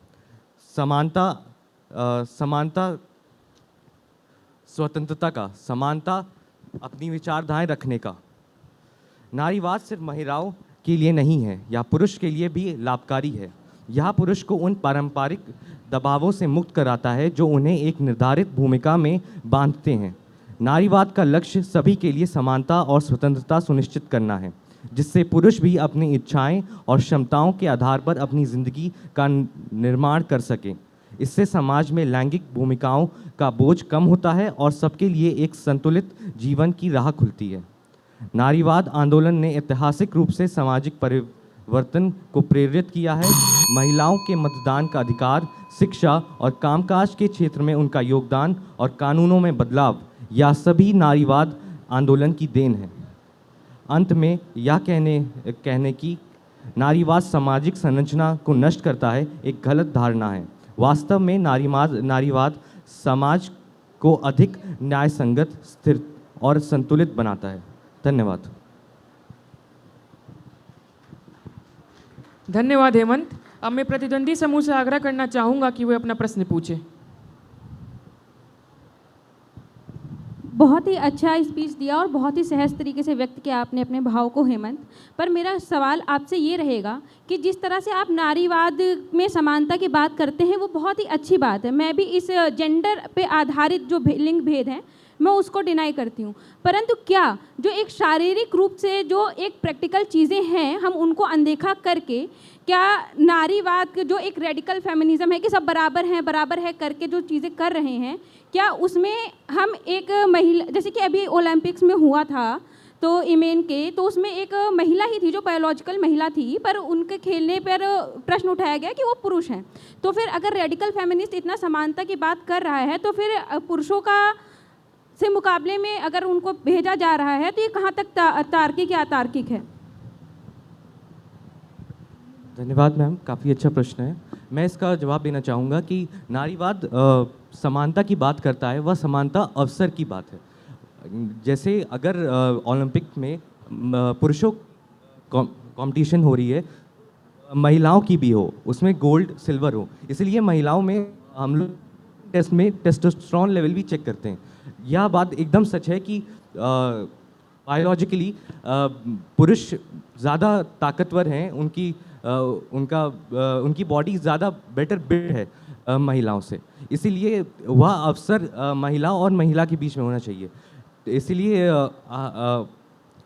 समानता स्वतंत्रता का, समानता अपनी विचारधाराएं रखने का। नारीवाद सिर्फ महिलाओं के लिए नहीं है, यह पुरुष के लिए भी लाभकारी है। यह पुरुष को उन पारंपरिक दबावों से मुक्त कराता है जो उन्हें एक निर्धारित भूमिका में बांधते हैं। नारीवाद का लक्ष्य सभी के लिए समानता और स्वतंत्रता सुनिश्चित करना है, जिससे पुरुष भी अपनी इच्छाएं और क्षमताओं के आधार पर अपनी जिंदगी का निर्माण कर सकें। इससे समाज में लैंगिक भूमिकाओं का बोझ कम होता है और सबके लिए एक संतुलित जीवन की राह खुलती है। नारीवाद आंदोलन ने ऐतिहासिक रूप से सामाजिक परिवर्तन को प्रेरित किया है। महिलाओं के मतदान का अधिकार, शिक्षा और कामकाज के क्षेत्र में उनका योगदान और कानूनों में बदलाव, यह सभी नारीवाद आंदोलन की देन है। अंत में यह कहने की नारीवाद सामाजिक संरचना को नष्ट करता है, एक गलत धारणा है। वास्तव में नारीवाद समाज को अधिक न्यायसंगत, स्थिर और संतुलित बनाता है। धन्यवाद। धन्यवाद हेमंत। अब मैं प्रतिद्वंदी समूह से आग्रह करना चाहूँगा कि वे अपना प्रश्न पूछे। बहुत ही अच्छा स्पीच दिया और बहुत ही सहज तरीके से व्यक्त किया आपने अपने भाव को हेमंत। पर मेरा सवाल आपसे ये रहेगा कि जिस तरह से आप नारीवाद में समानता की बात करते हैं वो बहुत ही अच्छी बात है। मैं भी इस जेंडर पे आधारित जो लिंग भेद है मैं उसको डिनाई करती हूँ, परंतु क्या जो एक शारीरिक रूप से जो एक प्रैक्टिकल चीज़ें हैं हम उनको अनदेखा करके क्या नारीवाद के जो एक रेडिकल फेमिनिज्म है कि सब बराबर है करके जो चीज़ें कर रहे हैं, क्या उसमें हम एक महिला, जैसे कि अभी ओलंपिक्स में हुआ था तो इमेन के, तो उसमें एक महिला ही थी जो बायोलॉजिकल महिला थी, पर उनके खेलने पर प्रश्न उठाया गया कि वो पुरुष हैं। तो फिर अगर रेडिकल फेमिनिस्ट इतना समानता की बात कर रहा है तो फिर पुरुषों का से मुकाबले में अगर उनको भेजा जा रहा है तो ये कहाँ तक तार्किक या अतार्किक है? धन्यवाद मैम, काफ़ी अच्छा प्रश्न है। मैं इसका जवाब देना चाहूँगा कि नारीवाद समानता की बात करता है, वह समानता अवसर की बात है। जैसे अगर ओलंपिक में पुरुषों कंपटीशन हो रही है, महिलाओं की भी हो, उसमें गोल्ड सिल्वर हो, इसलिए महिलाओं में हम लोग टेस्ट में टेस्टोस्टेरोन लेवल भी चेक करते हैं। यह बात एकदम सच है कि बायोलॉजिकली पुरुष ज़्यादा ताकतवर हैं, उनकी बॉडी ज़्यादा बेटर बिल्ड है महिलाओं से, इसीलिए वह अवसर महिला और महिला के बीच में होना चाहिए। इसीलिए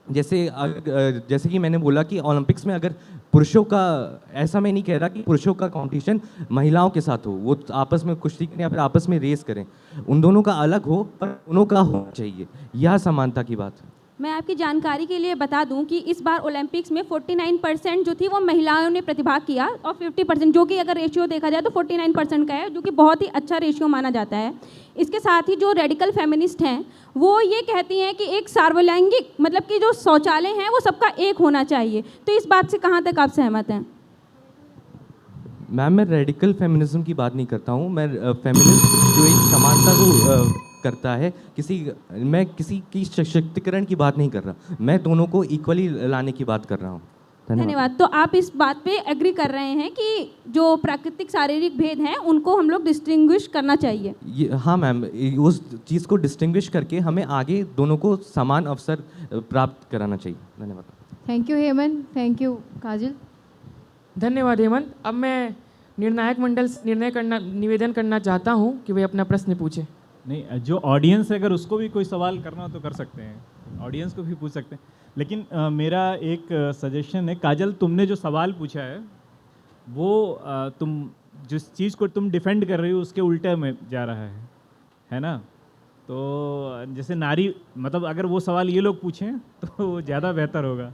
जैसे कि मैंने बोला कि ओलंपिक्स में अगर पुरुषों का, ऐसा मैं नहीं कह रहा कि पुरुषों का कंपटीशन महिलाओं के साथ हो, वो आपस में कुश्ती करें या फिर आपस में रेस करें, उन दोनों का अलग हो पर दोनों का होना चाहिए, यह समानता की बात है। मैं आपकी जानकारी के लिए बता दूं कि इस बार ओलंपिक्स में 49% जो थी वो महिलाओं ने प्रतिभाग किया और 50% जो कि अगर रेशियो देखा जाए तो 49% का है, जो कि बहुत ही अच्छा रेशियो माना जाता है। इसके साथ ही जो रेडिकल फेमिनिस्ट हैं वो ये कहती हैं कि एक सार्वलैंगिक मतलब कि जो शौचालय हैं वो सबका एक होना चाहिए, तो इस बात से कहाँ तक आप सहमत हैं? मैम, मैं रेडिकल फेमिनिज्म की बात नहीं करता हूँ, मैं फेमिनिस्ट जो एक समानता को करता है, मैं किसी की सशक्तिकरण की बात नहीं कर रहा, मैं दोनों को इक्वली लाने की बात कर रहा हूँ। धन्यवाद। तो आप इस बात पे एग्री कर रहे हैं कि जो प्राकृतिक शारीरिक भेद हैं उनको हम लोग डिस्टिंग्विश करना चाहिए? हाँ मैम, उस चीज़ को डिस्टिंग्विश करके हमें आगे दोनों को समान अवसर प्राप्त कराना चाहिए। धन्यवाद। Thank you Hemant, thank you Kajal. धन्यवाद हेमंत। अब मैं निर्णायक मंडल से निवेदन करना चाहता हूँ कि वे अपना प्रश्न पूछे। नहीं, जो ऑडियंस है अगर उसको भी कोई सवाल करना हो तो कर सकते हैं, ऑडियंस को भी पूछ सकते हैं, लेकिन मेरा एक सजेशन है, काजल तुमने जो सवाल पूछा है वो तुम जिस चीज़ को तुम डिफेंड कर रही हो उसके उल्टे में जा रहा है ना? तो जैसे नारी, मतलब अगर वो सवाल ये लोग पूछें तो ज़्यादा बेहतर होगा,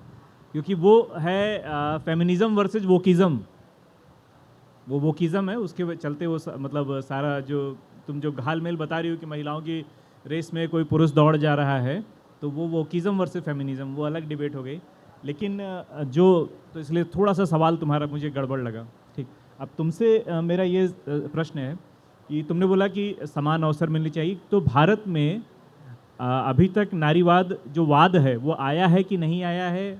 क्योंकि वो है फेमिनिज़म वर्सेस वोकिज़म। वो वोकिज़म है, उसके चलते वो मतलब सारा जो तुम जो घालमेल बता रही हो कि महिलाओं की रेस में कोई पुरुष दौड़ जा रहा है, तो वो वोकिज़म वर्सेस फेमिनिज़म, वो अलग डिबेट हो गई। लेकिन तो इसलिए थोड़ा सा सवाल तुम्हारा मुझे गड़बड़ लगा। ठीक, अब तुमसे मेरा ये प्रश्न है कि तुमने बोला कि समान अवसर मिलनी चाहिए, तो भारत में अभी तक नारीवाद जो वाद है वो आया है कि नहीं आया है,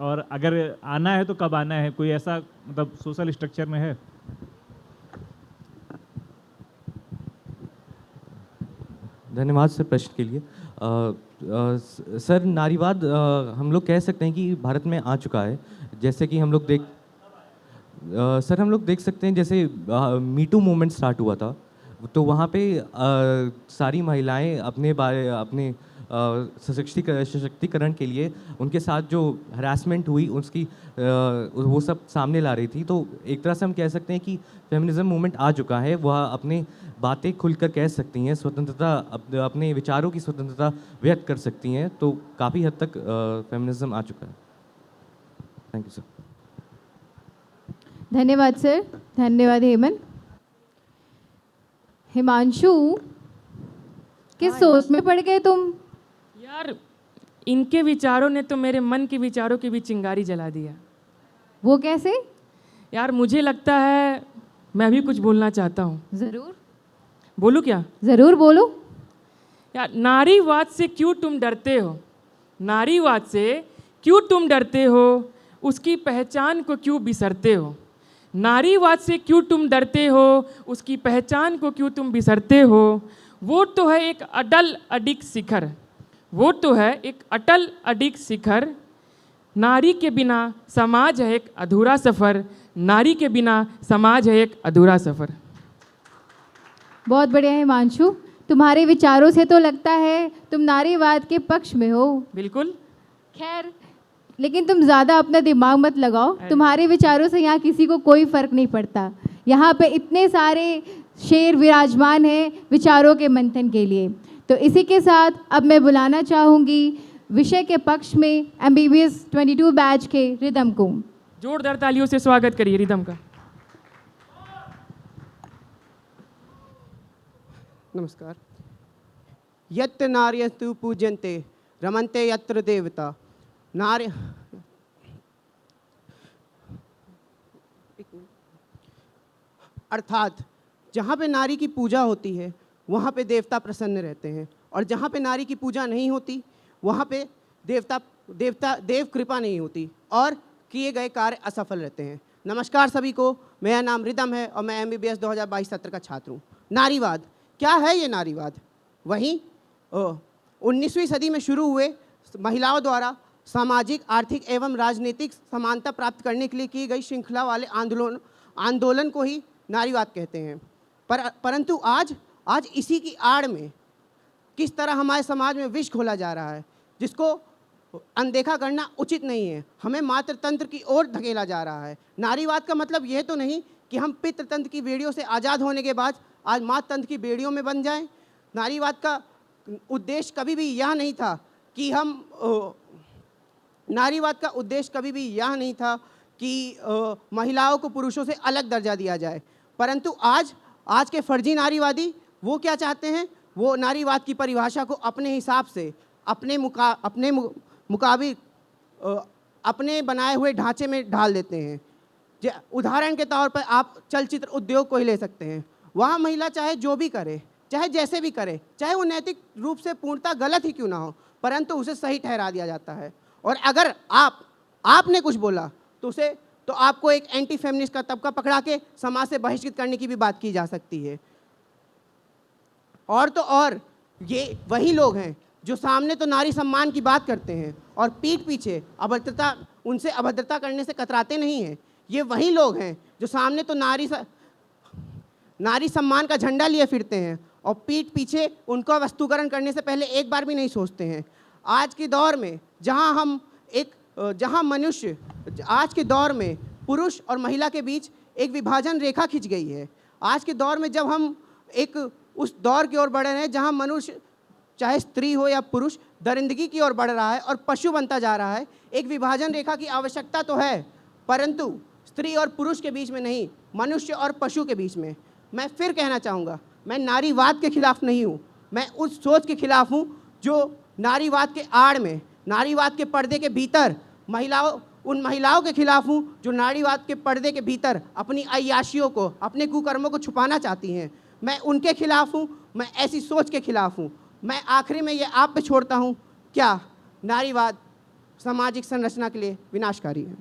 और अगर आना है तो कब आना है? कोई ऐसा मतलब सोशल स्ट्रक्चर में है? धन्यवाद सर प्रश्न के लिए। सर, नारीवाद हम लोग कह सकते हैं कि भारत में आ चुका है। जैसे कि हम लोग देख सकते हैं, जैसे मीटू मूवमेंट स्टार्ट हुआ था, तो वहाँ पे सारी महिलाएं अपने सशक्तिकरण के लिए उनके साथ जो हरासमेंट हुई उसकी वो सब सामने ला रही थी। तो एक तरह से हम कह सकते हैं कि फेमिनिज्म मूवमेंट आ चुका है, वह अपने बातें खुलकर कह सकती हैं, स्वतंत्रता अपने विचारों की स्वतंत्रता व्यक्त कर सकती हैं, तो काफ़ी हद तक फेमिनिज्म आ चुका है। Thank you sir. धन्यवाद सर, धन्यवाद हेमंत। हिमांशु, किस सोच में पड़ गए तुम? यार, इनके विचारों ने तो मेरे मन के विचारों की भी चिंगारी जला दिया। वो कैसे? यार, मुझे लगता है मैं भी कुछ बोलना चाहता हूँ। जरूर बोलूँ क्या? जरूर बोलो। यार, नारीवाद से क्यों तुम डरते हो? नारीवाद से क्यों तुम डरते हो? उसकी पहचान को क्यों बिसरते हो? नारीवाद से क्यों तुम डरते हो? उसकी पहचान को क्यों तुम बिसरते हो? वो तो है एक अटल अडिग शिखर, वो तो है एक अटल अडिग शिखर। नारी के बिना समाज है एक अधूरा सफ़र, नारी के बिना समाज है एक अधूरा सफ़र। बहुत बढ़िया हिमांशु, तुम्हारे विचारों से तो लगता है तुम नारीवाद के पक्ष में हो। बिल्कुल। खैर, लेकिन तुम ज़्यादा अपना दिमाग मत लगाओ, तुम्हारे विचारों से यहाँ किसी को कोई फ़र्क नहीं पड़ता। यहाँ पे इतने सारे शेर विराजमान हैं विचारों के मंथन के लिए। तो इसी के साथ अब मैं बुलाना चाहूँगी विषय के पक्ष में MBBS 22 बैच के रिदम को। जोरदार तालियों से स्वागत करिए रिदम का। नमस्कार। यत्र नार्यस्तु पूज्यन्ते रमन्ते यत्र देवता। अर्थात जहाँ पे नारी की पूजा होती है वहाँ पे देवता प्रसन्न रहते हैं, और जहाँ पे नारी की पूजा नहीं होती वहाँ पे देव कृपा नहीं होती और किए गए कार्य असफल रहते हैं। नमस्कार सभी को, मेरा नाम रिदम है और मैं MBBS 2022 सत्र का छात्र हूँ। नारीवाद क्या है? ये नारीवाद वहीं 19वीं सदी में शुरू हुए महिलाओं द्वारा सामाजिक, आर्थिक एवं राजनीतिक समानता प्राप्त करने के लिए की गई श्रृंखला वाले आंदोलन को ही नारीवाद कहते हैं। परंतु आज इसी की आड़ में किस तरह हमारे समाज में विष घोला जा रहा है, जिसको अनदेखा करना उचित नहीं है। हमें मातृतंत्र की ओर धकेला जा रहा है। नारीवाद का मतलब यह तो नहीं कि हम पितृतंत्र की बेड़ियों से आज़ाद होने के बाद आज मातृतंत्र की बेड़ियों में बन जाएं। नारीवाद का उद्देश्य कभी भी यह नहीं था कि नारीवाद का उद्देश्य कभी भी यह नहीं था कि महिलाओं को पुरुषों से अलग दर्जा दिया जाए। परंतु आज के फर्जी नारीवादी वो क्या चाहते हैं? वो नारीवाद की परिभाषा को अपने हिसाब से, अपने मुताबिक अपने बनाए हुए ढांचे में ढाल देते हैं। उदाहरण के तौर पर आप चलचित्र उद्योग को ही ले सकते हैं। वहाँ महिला चाहे जो भी करे, चाहे जैसे भी करे, चाहे वो नैतिक रूप से पूर्णतः गलत ही क्यों ना हो, परंतु उसे सही ठहरा दिया जाता है। और अगर आपने कुछ बोला तो आपको एक एंटी फेमिनिस्ट का तबका पकड़ा के समाज से बहिष्कृत करने की भी बात की जा सकती है। और तो और ये वही लोग हैं जो सामने तो नारी सम्मान की बात करते हैं और पीठ पीछे उनसे अभद्रता करने से कतराते नहीं हैं। ये वही लोग हैं जो सामने तो नारी सम्मान का झंडा लिए फिरते हैं और पीठ पीछे उनका वस्तुकरण करने से पहले एक बार भी नहीं सोचते हैं। आज के दौर में आज के दौर में पुरुष और महिला के बीच एक विभाजन रेखा खिंच गई है। आज के दौर में जब हम उस दौर की ओर बढ़ रहे हैं जहां मनुष्य, चाहे स्त्री हो या पुरुष, दरिंदगी की ओर बढ़ रहा है और पशु बनता जा रहा है। एक विभाजन रेखा की आवश्यकता तो है, परंतु स्त्री और पुरुष के बीच में नहीं, मनुष्य और पशु के बीच में। मैं फिर कहना चाहूँगा, मैं नारीवाद के खिलाफ नहीं हूँ, मैं उस सोच के खिलाफ हूँ जो नारीवाद के आड़ में, नारीवाद के पर्दे के भीतर उन महिलाओं के खिलाफ हूँ जो नारीवाद के पर्दे के भीतर अपनी अय्याशियों को, अपने कुकर्मों को छुपाना चाहती हैं। मैं उनके खिलाफ हूँ, मैं ऐसी सोच के खिलाफ हूँ। मैं आखिरी में ये आप पे छोड़ता हूँ, क्या नारीवाद सामाजिक संरचना के लिए विनाशकारी है?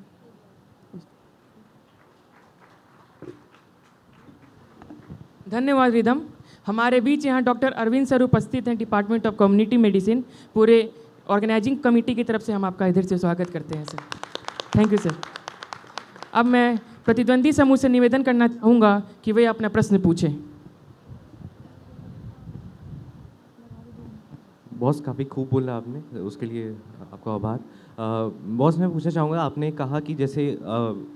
धन्यवाद रिदम। हमारे बीच यहाँ डॉक्टर अरविंद सर उपस्थित हैं, डिपार्टमेंट ऑफ कम्युनिटी मेडिसिन। पूरे ऑर्गेनाइजिंग कमेटी की तरफ से हम आपका इधर से स्वागत करते हैं सर। Thank you sir. अब मैं प्रतिद्वंदी समूह से निवेदन करना चाहूँगा कि वे अपना प्रश्न पूछें। बॉस काफ़ी खूब बोला आपने, उसके लिए आपका आभार। बॉस मैं पूछना चाहूँगा, आपने कहा कि जैसे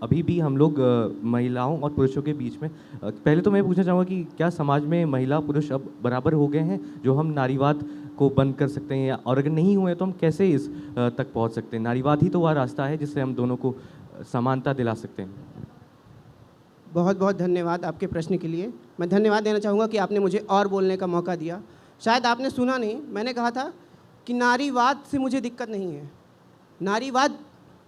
अभी भी हम लोग महिलाओं और पुरुषों के बीच में, पहले तो मैं पूछना चाहूँगा कि क्या समाज में महिला पुरुष अब बराबर हो गए हैं जो हम नारीवाद को बंद कर सकते हैं, और अगर नहीं हुए तो हम कैसे इस तक पहुँच सकते हैं? नारीवाद ही तो वह रास्ता है जिससे हम दोनों को समानता दिला सकते हैं। बहुत बहुत धन्यवाद आपके प्रश्न के लिए। मैं धन्यवाद देना चाहूँगा कि आपने मुझे और बोलने का मौका दिया। शायद आपने सुना नहीं, मैंने कहा था कि नारीवाद से मुझे दिक्कत नहीं है। नारीवाद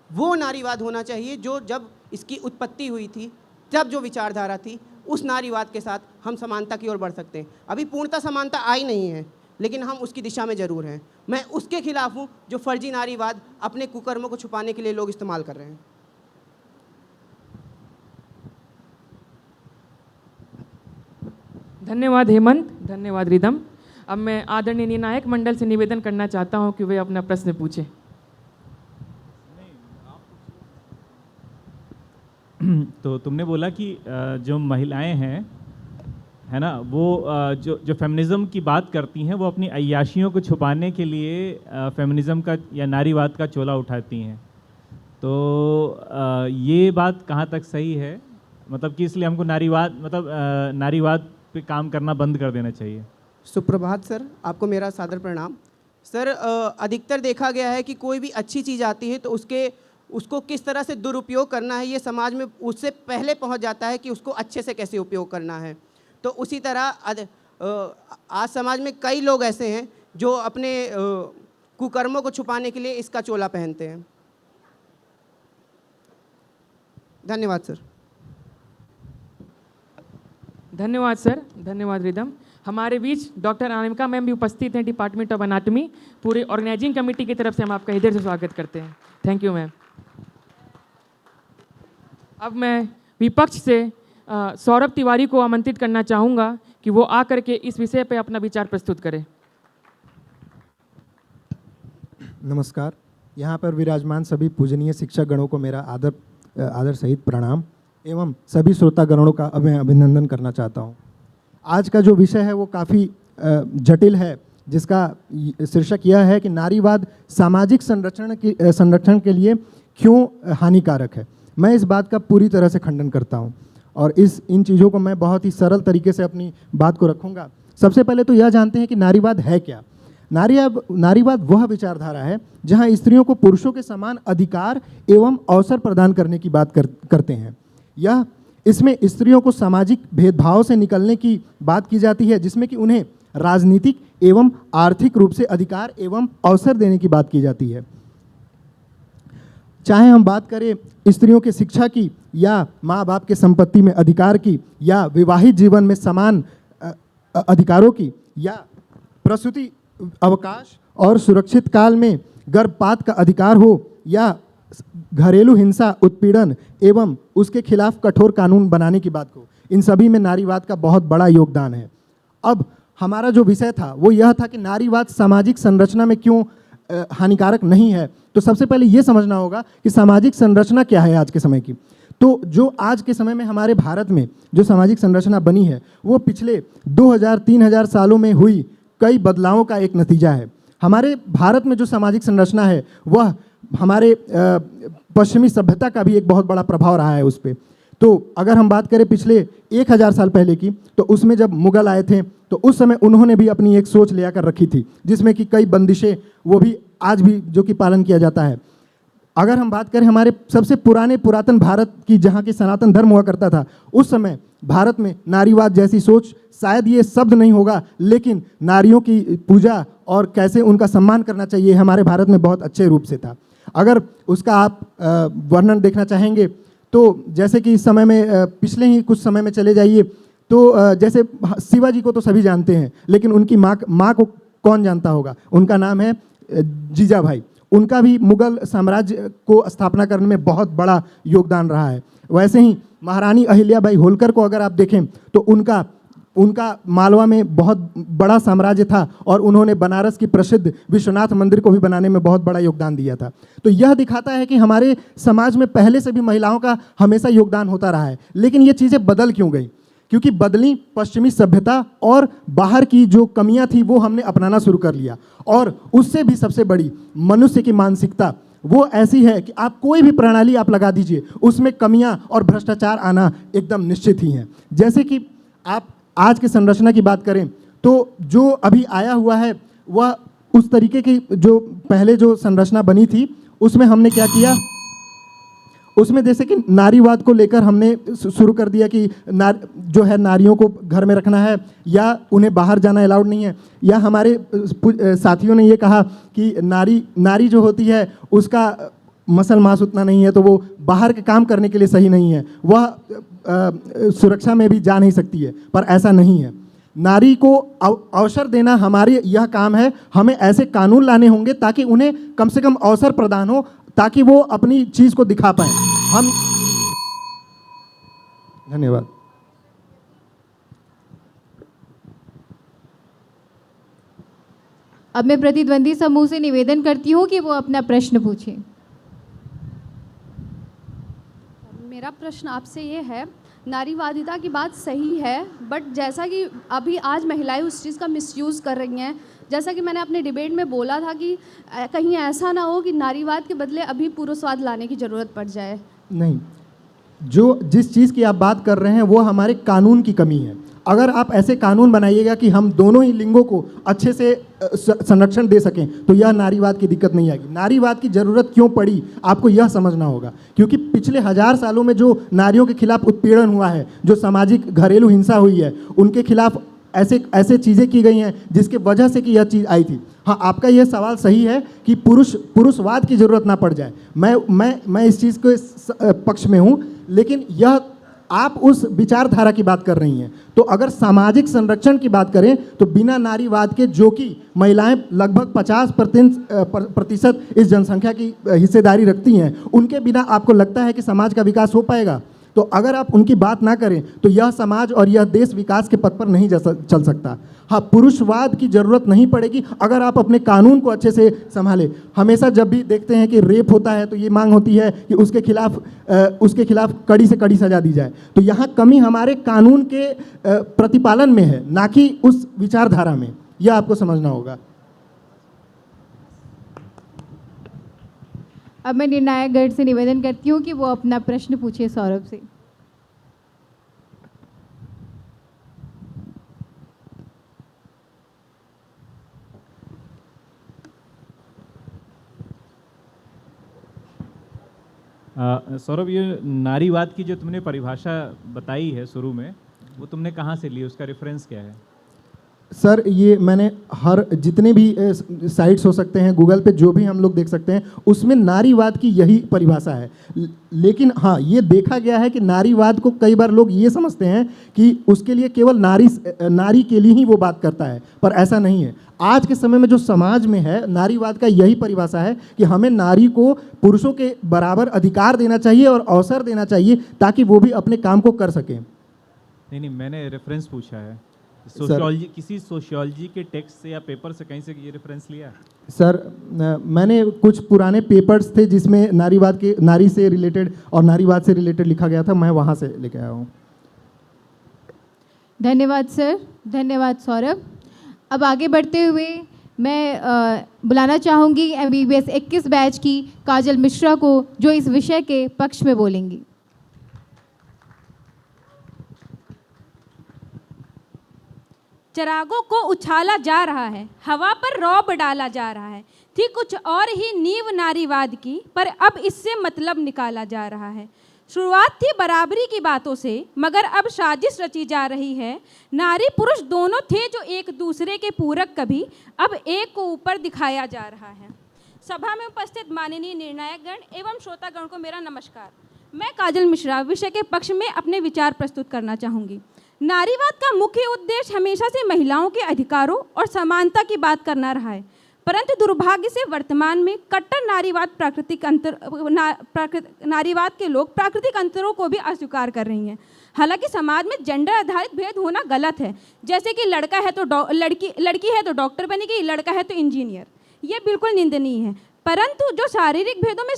वो नारीवाद होना चाहिए जो जब इसकी उत्पत्ति हुई थी, जब जो विचारधारा थी, उस नारीवाद के साथ हम समानता की ओर बढ़ सकते हैं। अभी पूर्णतः समानता आई नहीं है, लेकिन हम उसकी दिशा में ज़रूर हैं। मैं उसके खिलाफ हूँ जो फर्जी नारीवाद अपने कुकर्मों को छुपाने के लिए लोग इस्तेमाल कर रहे हैं। धन्यवाद हेमंत, धन्यवाद रिदम। अब मैं आदरणीय निर्णायक मंडल से निवेदन करना चाहता हूं कि वे अपना प्रश्न पूछें। तो तुमने बोला कि जो महिलाएं हैं, है ना, वो जो फेमिनिज्म की बात करती हैं वो अपनी अय्याशियों को छुपाने के लिए फेमिनिज्म का या नारीवाद का चोला उठाती हैं। तो ये बात कहाँ तक सही है? मतलब कि इसलिए हमको नारीवाद पे काम करना बंद कर देना चाहिए? सुप्रभात सर, आपको मेरा सादर प्रणाम। सर, अधिकतर देखा गया है कि कोई भी अच्छी चीज़ आती है तो उसको किस तरह से दुरुपयोग करना है, ये समाज में उससे पहले पहुंच जाता है कि उसको अच्छे से कैसे उपयोग करना है। तो उसी तरह आज समाज में कई लोग ऐसे हैं जो अपने कुकर्मों को छुपाने के लिए इसका चोला पहनते हैं। धन्यवाद सर। धन्यवाद सर, धन्यवाद रिदम। हमारे बीच डॉक्टर अनामिका मैम भी उपस्थित हैं, डिपार्टमेंट ऑफ एनाटॉमी। पूरे ऑर्गेनाइजिंग कमेटी की तरफ से हम आपका हृदय से स्वागत करते हैं। Thank you ma'am. अब मैं विपक्ष से सौरभ तिवारी को आमंत्रित करना चाहूँगा कि वो आकर के इस विषय पर अपना विचार प्रस्तुत करें। नमस्कार। यहाँ पर विराजमान सभी पूजनीय शिक्षक गणों को मेरा आदर सहित प्रणाम एवं सभी श्रोतागणों का मैं अभिनंदन करना चाहता हूँ। आज का जो विषय है वो काफ़ी जटिल है, जिसका शीर्षक यह है कि नारीवाद सामाजिक संरक्षण के लिए क्यों हानिकारक है। मैं इस बात का पूरी तरह से खंडन करता हूँ और इन चीज़ों को मैं बहुत ही सरल तरीके से अपनी बात को रखूँगा। सबसे पहले तो यह जानते हैं कि नारीवाद है क्या। नारीवाद वह विचारधारा है जहाँ स्त्रियों को पुरुषों के समान अधिकार एवं अवसर प्रदान करने की बात करते हैं। इसमें स्त्रियों को सामाजिक भेदभाव से निकलने की बात की जाती है, जिसमें कि उन्हें राजनीतिक एवं आर्थिक रूप से अधिकार एवं अवसर देने की बात की जाती है। चाहे हम बात करें स्त्रियों के शिक्षा की या माँ बाप के संपत्ति में अधिकार की या विवाहित जीवन में समान अधिकारों की या प्रसूति अवकाश और सुरक्षित काल में गर्भपात का अधिकार हो या घरेलू हिंसा, उत्पीड़न एवं उसके खिलाफ कठोर कानून बनाने की बात को, इन सभी में नारीवाद का बहुत बड़ा योगदान है। अब हमारा जो विषय था वो यह था कि नारीवाद सामाजिक संरचना में क्यों हानिकारक नहीं है। तो सबसे पहले ये समझना होगा कि सामाजिक संरचना क्या है आज के समय की। तो जो आज के समय में हमारे भारत में जो सामाजिक संरचना बनी है वो पिछले 2000-3000 सालों में हुई कई बदलावों का एक नतीजा है। हमारे भारत में जो सामाजिक संरचना है वह हमारे पश्चिमी सभ्यता का भी एक बहुत बड़ा प्रभाव रहा है उस पर। तो अगर हम बात करें पिछले 1000 साल पहले की, तो उसमें जब मुगल आए थे तो उस समय उन्होंने भी अपनी एक सोच ले आकर रखी थी, जिसमें कि कई बंदिशें वो भी आज भी जो कि पालन किया जाता है। अगर हम बात करें हमारे सबसे पुरातन भारत की, जहाँ की सनातन धर्म हुआ करता था, उस समय भारत में नारीवाद जैसी सोच, शायद ये शब्द नहीं होगा, लेकिन नारियों की पूजा और कैसे उनका सम्मान करना चाहिए हमारे भारत में बहुत अच्छे रूप से था। अगर उसका आप वर्णन देखना चाहेंगे तो जैसे कि इस समय में पिछले ही कुछ समय में चले जाइए तो जैसे शिवाजी को तो सभी जानते हैं, लेकिन उनकी माँ को कौन जानता होगा। उनका नाम है जीजाभाई। उनका भी मुगल साम्राज्य को स्थापना करने में बहुत बड़ा योगदान रहा है। वैसे ही महारानी अहिल्याबाई होलकर को अगर आप देखें तो उनका मालवा में बहुत बड़ा साम्राज्य था और उन्होंने बनारस की प्रसिद्ध विश्वनाथ मंदिर को भी बनाने में बहुत बड़ा योगदान दिया था। तो यह दिखाता है कि हमारे समाज में पहले से भी महिलाओं का हमेशा योगदान होता रहा है। लेकिन ये चीज़ें बदल क्यों गई? क्योंकि बदली पश्चिमी सभ्यता और बाहर की जो कमियां थी वो हमने अपनाना शुरू कर लिया। और उससे भी सबसे बड़ी मनुष्य की मानसिकता वो ऐसी है कि आप कोई भी प्रणाली आप लगा दीजिए, उसमें कमियां और भ्रष्टाचार आना एकदम निश्चित ही हैं। जैसे कि आप आज की संरचना की बात करें तो जो अभी आया हुआ है वह उस तरीके की जो पहले जो संरचना बनी थी उसमें हमने क्या किया, उसमें जैसे कि नारीवाद को लेकर हमने शुरू कर दिया कि जो है नारियों को घर में रखना है या उन्हें बाहर जाना अलाउड नहीं है। या हमारे साथियों ने ये कहा कि नारी जो होती है उसका मसल मांस उतना नहीं है तो वो बाहर के काम करने के लिए सही नहीं है, वह सुरक्षा में भी जा नहीं सकती है। पर ऐसा नहीं है। नारी को अवसर देना हमारे यह काम है। हमें ऐसे कानून लाने होंगे ताकि उन्हें कम से कम अवसर प्रदान हो, ताकि वो अपनी चीज़ को दिखा पाए। हम धन्यवाद। अब मैं प्रतिद्वंदी समूह से निवेदन करती हूँ कि वो अपना प्रश्न पूछें। मेरा प्रश्न आपसे ये है, नारीवादिता की बात सही है, बट जैसा कि अभी आज महिलाएं उस चीज़ का मिसयूज़ कर रही हैं, जैसा कि मैंने अपने डिबेट में बोला था कि कहीं ऐसा ना हो कि नारीवाद के बदले अभी पुरुषवाद लाने की ज़रूरत पड़ जाए। नहीं, जिस चीज़ की आप बात कर रहे हैं वो हमारे कानून की कमी है। अगर आप ऐसे कानून बनाइएगा कि हम दोनों ही लिंगों को अच्छे से संरक्षण दे सकें तो यह नारीवाद की दिक्कत नहीं आएगी। नारीवाद की ज़रूरत क्यों पड़ी आपको यह समझना होगा, क्योंकि पिछले 1000 सालों में जो नारियों के खिलाफ उत्पीड़न हुआ है, जो सामाजिक घरेलू हिंसा हुई है, उनके खिलाफ ऐसे चीज़ें की गई हैं जिसके वजह से कि यह चीज़ आई थी। हाँ, आपका यह सवाल सही है कि पुरुषवाद की ज़रूरत ना पड़ जाए। मैं इस चीज़ के पक्ष में हूँ, लेकिन यह आप उस विचारधारा की बात कर रही हैं। तो अगर सामाजिक संरक्षण की बात करें तो बिना नारीवाद के, जो कि महिलाएं लगभग 50% इस जनसंख्या की हिस्सेदारी रखती हैं, उनके बिना आपको लगता है कि समाज का विकास हो पाएगा? तो अगर आप उनकी बात ना करें तो यह समाज और यह देश विकास के पथ पर नहीं चल सकता। हाँ, पुरुषवाद की जरूरत नहीं पड़ेगी अगर आप अपने कानून को अच्छे से संभालें। हमेशा जब भी देखते हैं कि रेप होता है तो ये मांग होती है कि उसके खिलाफ कड़ी से कड़ी सजा दी जाए। तो यहाँ कमी हमारे कानून के प्रतिपालन में है, ना कि उस विचारधारा में। यह आपको समझना होगा। अब मैं निर्णायक गण से निवेदन करती हूँ कि वो अपना प्रश्न पूछे सौरभ से। सौरभ, ये नारीवाद की जो तुमने परिभाषा बताई है शुरू में, वो तुमने कहाँ से ली, उसका रेफरेंस क्या है? सर, ये मैंने जितने भी साइट्स हो सकते हैं, गूगल पे जो भी हम लोग देख सकते हैं, उसमें नारीवाद की यही परिभाषा है। लेकिन हाँ, ये देखा गया है कि नारीवाद को कई बार लोग ये समझते हैं कि उसके लिए केवल नारी के लिए ही वो बात करता है, पर ऐसा नहीं है। आज के समय में जो समाज में है, नारीवाद का यही परिभाषा है कि हमें नारी को पुरुषों के बराबर अधिकार देना चाहिए और अवसर देना चाहिए ताकि वो भी अपने काम को कर सकें। नहीं, मैंने रेफरेंस पूछा है। सोशियोलॉजी, किसी सोशियोलॉजी के टेक्स्ट से या पेपर से कहीं से ये रेफरेंस लिया? सर, मैंने कुछ पुराने पेपर्स थे जिसमें नारी से रिलेटेड और नारीवाद से रिलेटेड लिखा गया था, मैं वहाँ से लेके आया हूँ। धन्यवाद सर, धन्यवाद सौरभ। अब आगे बढ़ते हुए मैं बुलाना चाहूँगी MBBS 21 बैच की काजल मिश्रा को, जो इस विषय के पक्ष में बोलेंगी। चिरागों को उछाला जा रहा है, हवा पर रौब डाला जा रहा है, थी कुछ और ही नींव नारीवाद की, पर अब इससे मतलब निकाला जा रहा है। शुरुआत थी बराबरी की बातों से, मगर अब साजिश रची जा रही है। नारी पुरुष दोनों थे जो एक दूसरे के पूरक, कभी अब एक को ऊपर दिखाया जा रहा है। सभा में उपस्थित माननीय निर्णायक गण एवं श्रोतागण को मेरा नमस्कार। मैं काजल मिश्रा विषय के पक्ष में अपने विचार प्रस्तुत करना चाहूँगी। नारीवाद का मुख्य उद्देश्य हमेशा से महिलाओं के अधिकारों और समानता की बात करना रहा है, परंतु दुर्भाग्य से वर्तमान में कट्टर नारीवाद के लोग प्राकृतिक अंतरों को भी अस्वीकार कर रही हैं। हालांकि समाज में जेंडर आधारित भेद होना गलत है, जैसे कि लड़का है तो लड़की है तो डॉक्टर बनेगी, लड़का है तो इंजीनियर, ये बिल्कुल निंदनीय है। परंतु जो शारीरिक भेदों में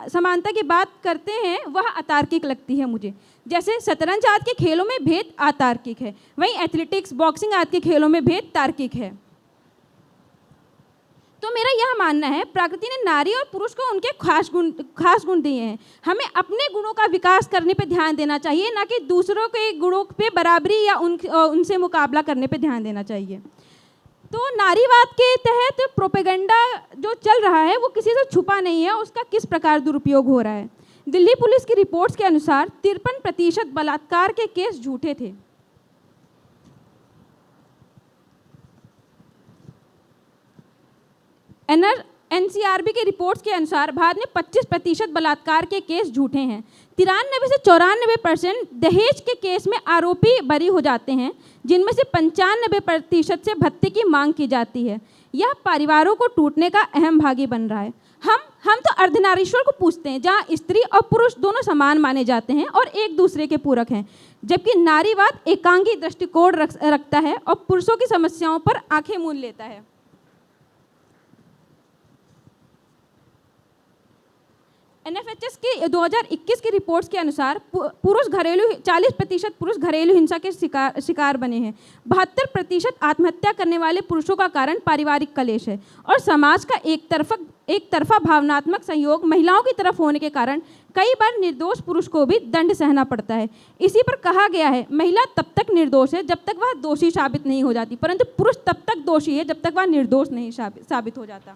समानता की बात करते हैं वह अतार्किक लगती है मुझे। जैसे शतरंज आदि के खेलों में भेद अतार्किक है, वहीं एथलेटिक्स, बॉक्सिंग आदि के खेलों में भेद तार्किक है। तो मेरा यह मानना है, प्रकृति ने नारी और पुरुष को उनके खास गुण दिए हैं। हमें अपने गुणों का विकास करने पे ध्यान देना चाहिए, ना कि दूसरों के गुणों पे बराबरी या उनसे मुकाबला करने पे ध्यान देना चाहिए। तो नारीवाद के तहत प्रोपेगेंडा जो चल रहा है वो किसी से छुपा नहीं है, उसका किस प्रकार दुरुपयोग हो रहा है। दिल्ली पुलिस की रिपोर्ट्स के अनुसार 53% बलात्कार के केस झूठे थे। NCRB के रिपोर्ट्स के अनुसार भारत में 25% बलात्कार के केस झूठे हैं। 93 से 94% दहेज के केस में आरोपी बरी हो जाते हैं, जिनमें से 95% से भत्ते की मांग की जाती है। यह परिवारों को टूटने का अहम भागी बन रहा है। हम तो अर्धनारीश्वर को पूछते हैं, जहाँ स्त्री और पुरुष दोनों समान माने जाते हैं और एक दूसरे के पूरक हैं, जबकि नारीवाद एकांगी दृष्टिकोण रखता है और पुरुषों की समस्याओं पर आंखें मूंद लेता है। NFHS की 2021 की रिपोर्ट्स के अनुसार 40% पुरुष घरेलू हिंसा के शिकार बने हैं। 72% आत्महत्या करने वाले पुरुषों का कारण पारिवारिक कलेश है और समाज का एक तरफा भावनात्मक सहयोग महिलाओं की तरफ होने के कारण कई बार निर्दोष पुरुष को भी दंड सहना पड़ता है। इसी पर कहा गया है, महिला तब तक निर्दोष है जब तक वह दोषी साबित नहीं हो जाती, परंतु पुरुष तब तक दोषी है जब तक वह निर्दोष नहीं साबित हो जाता।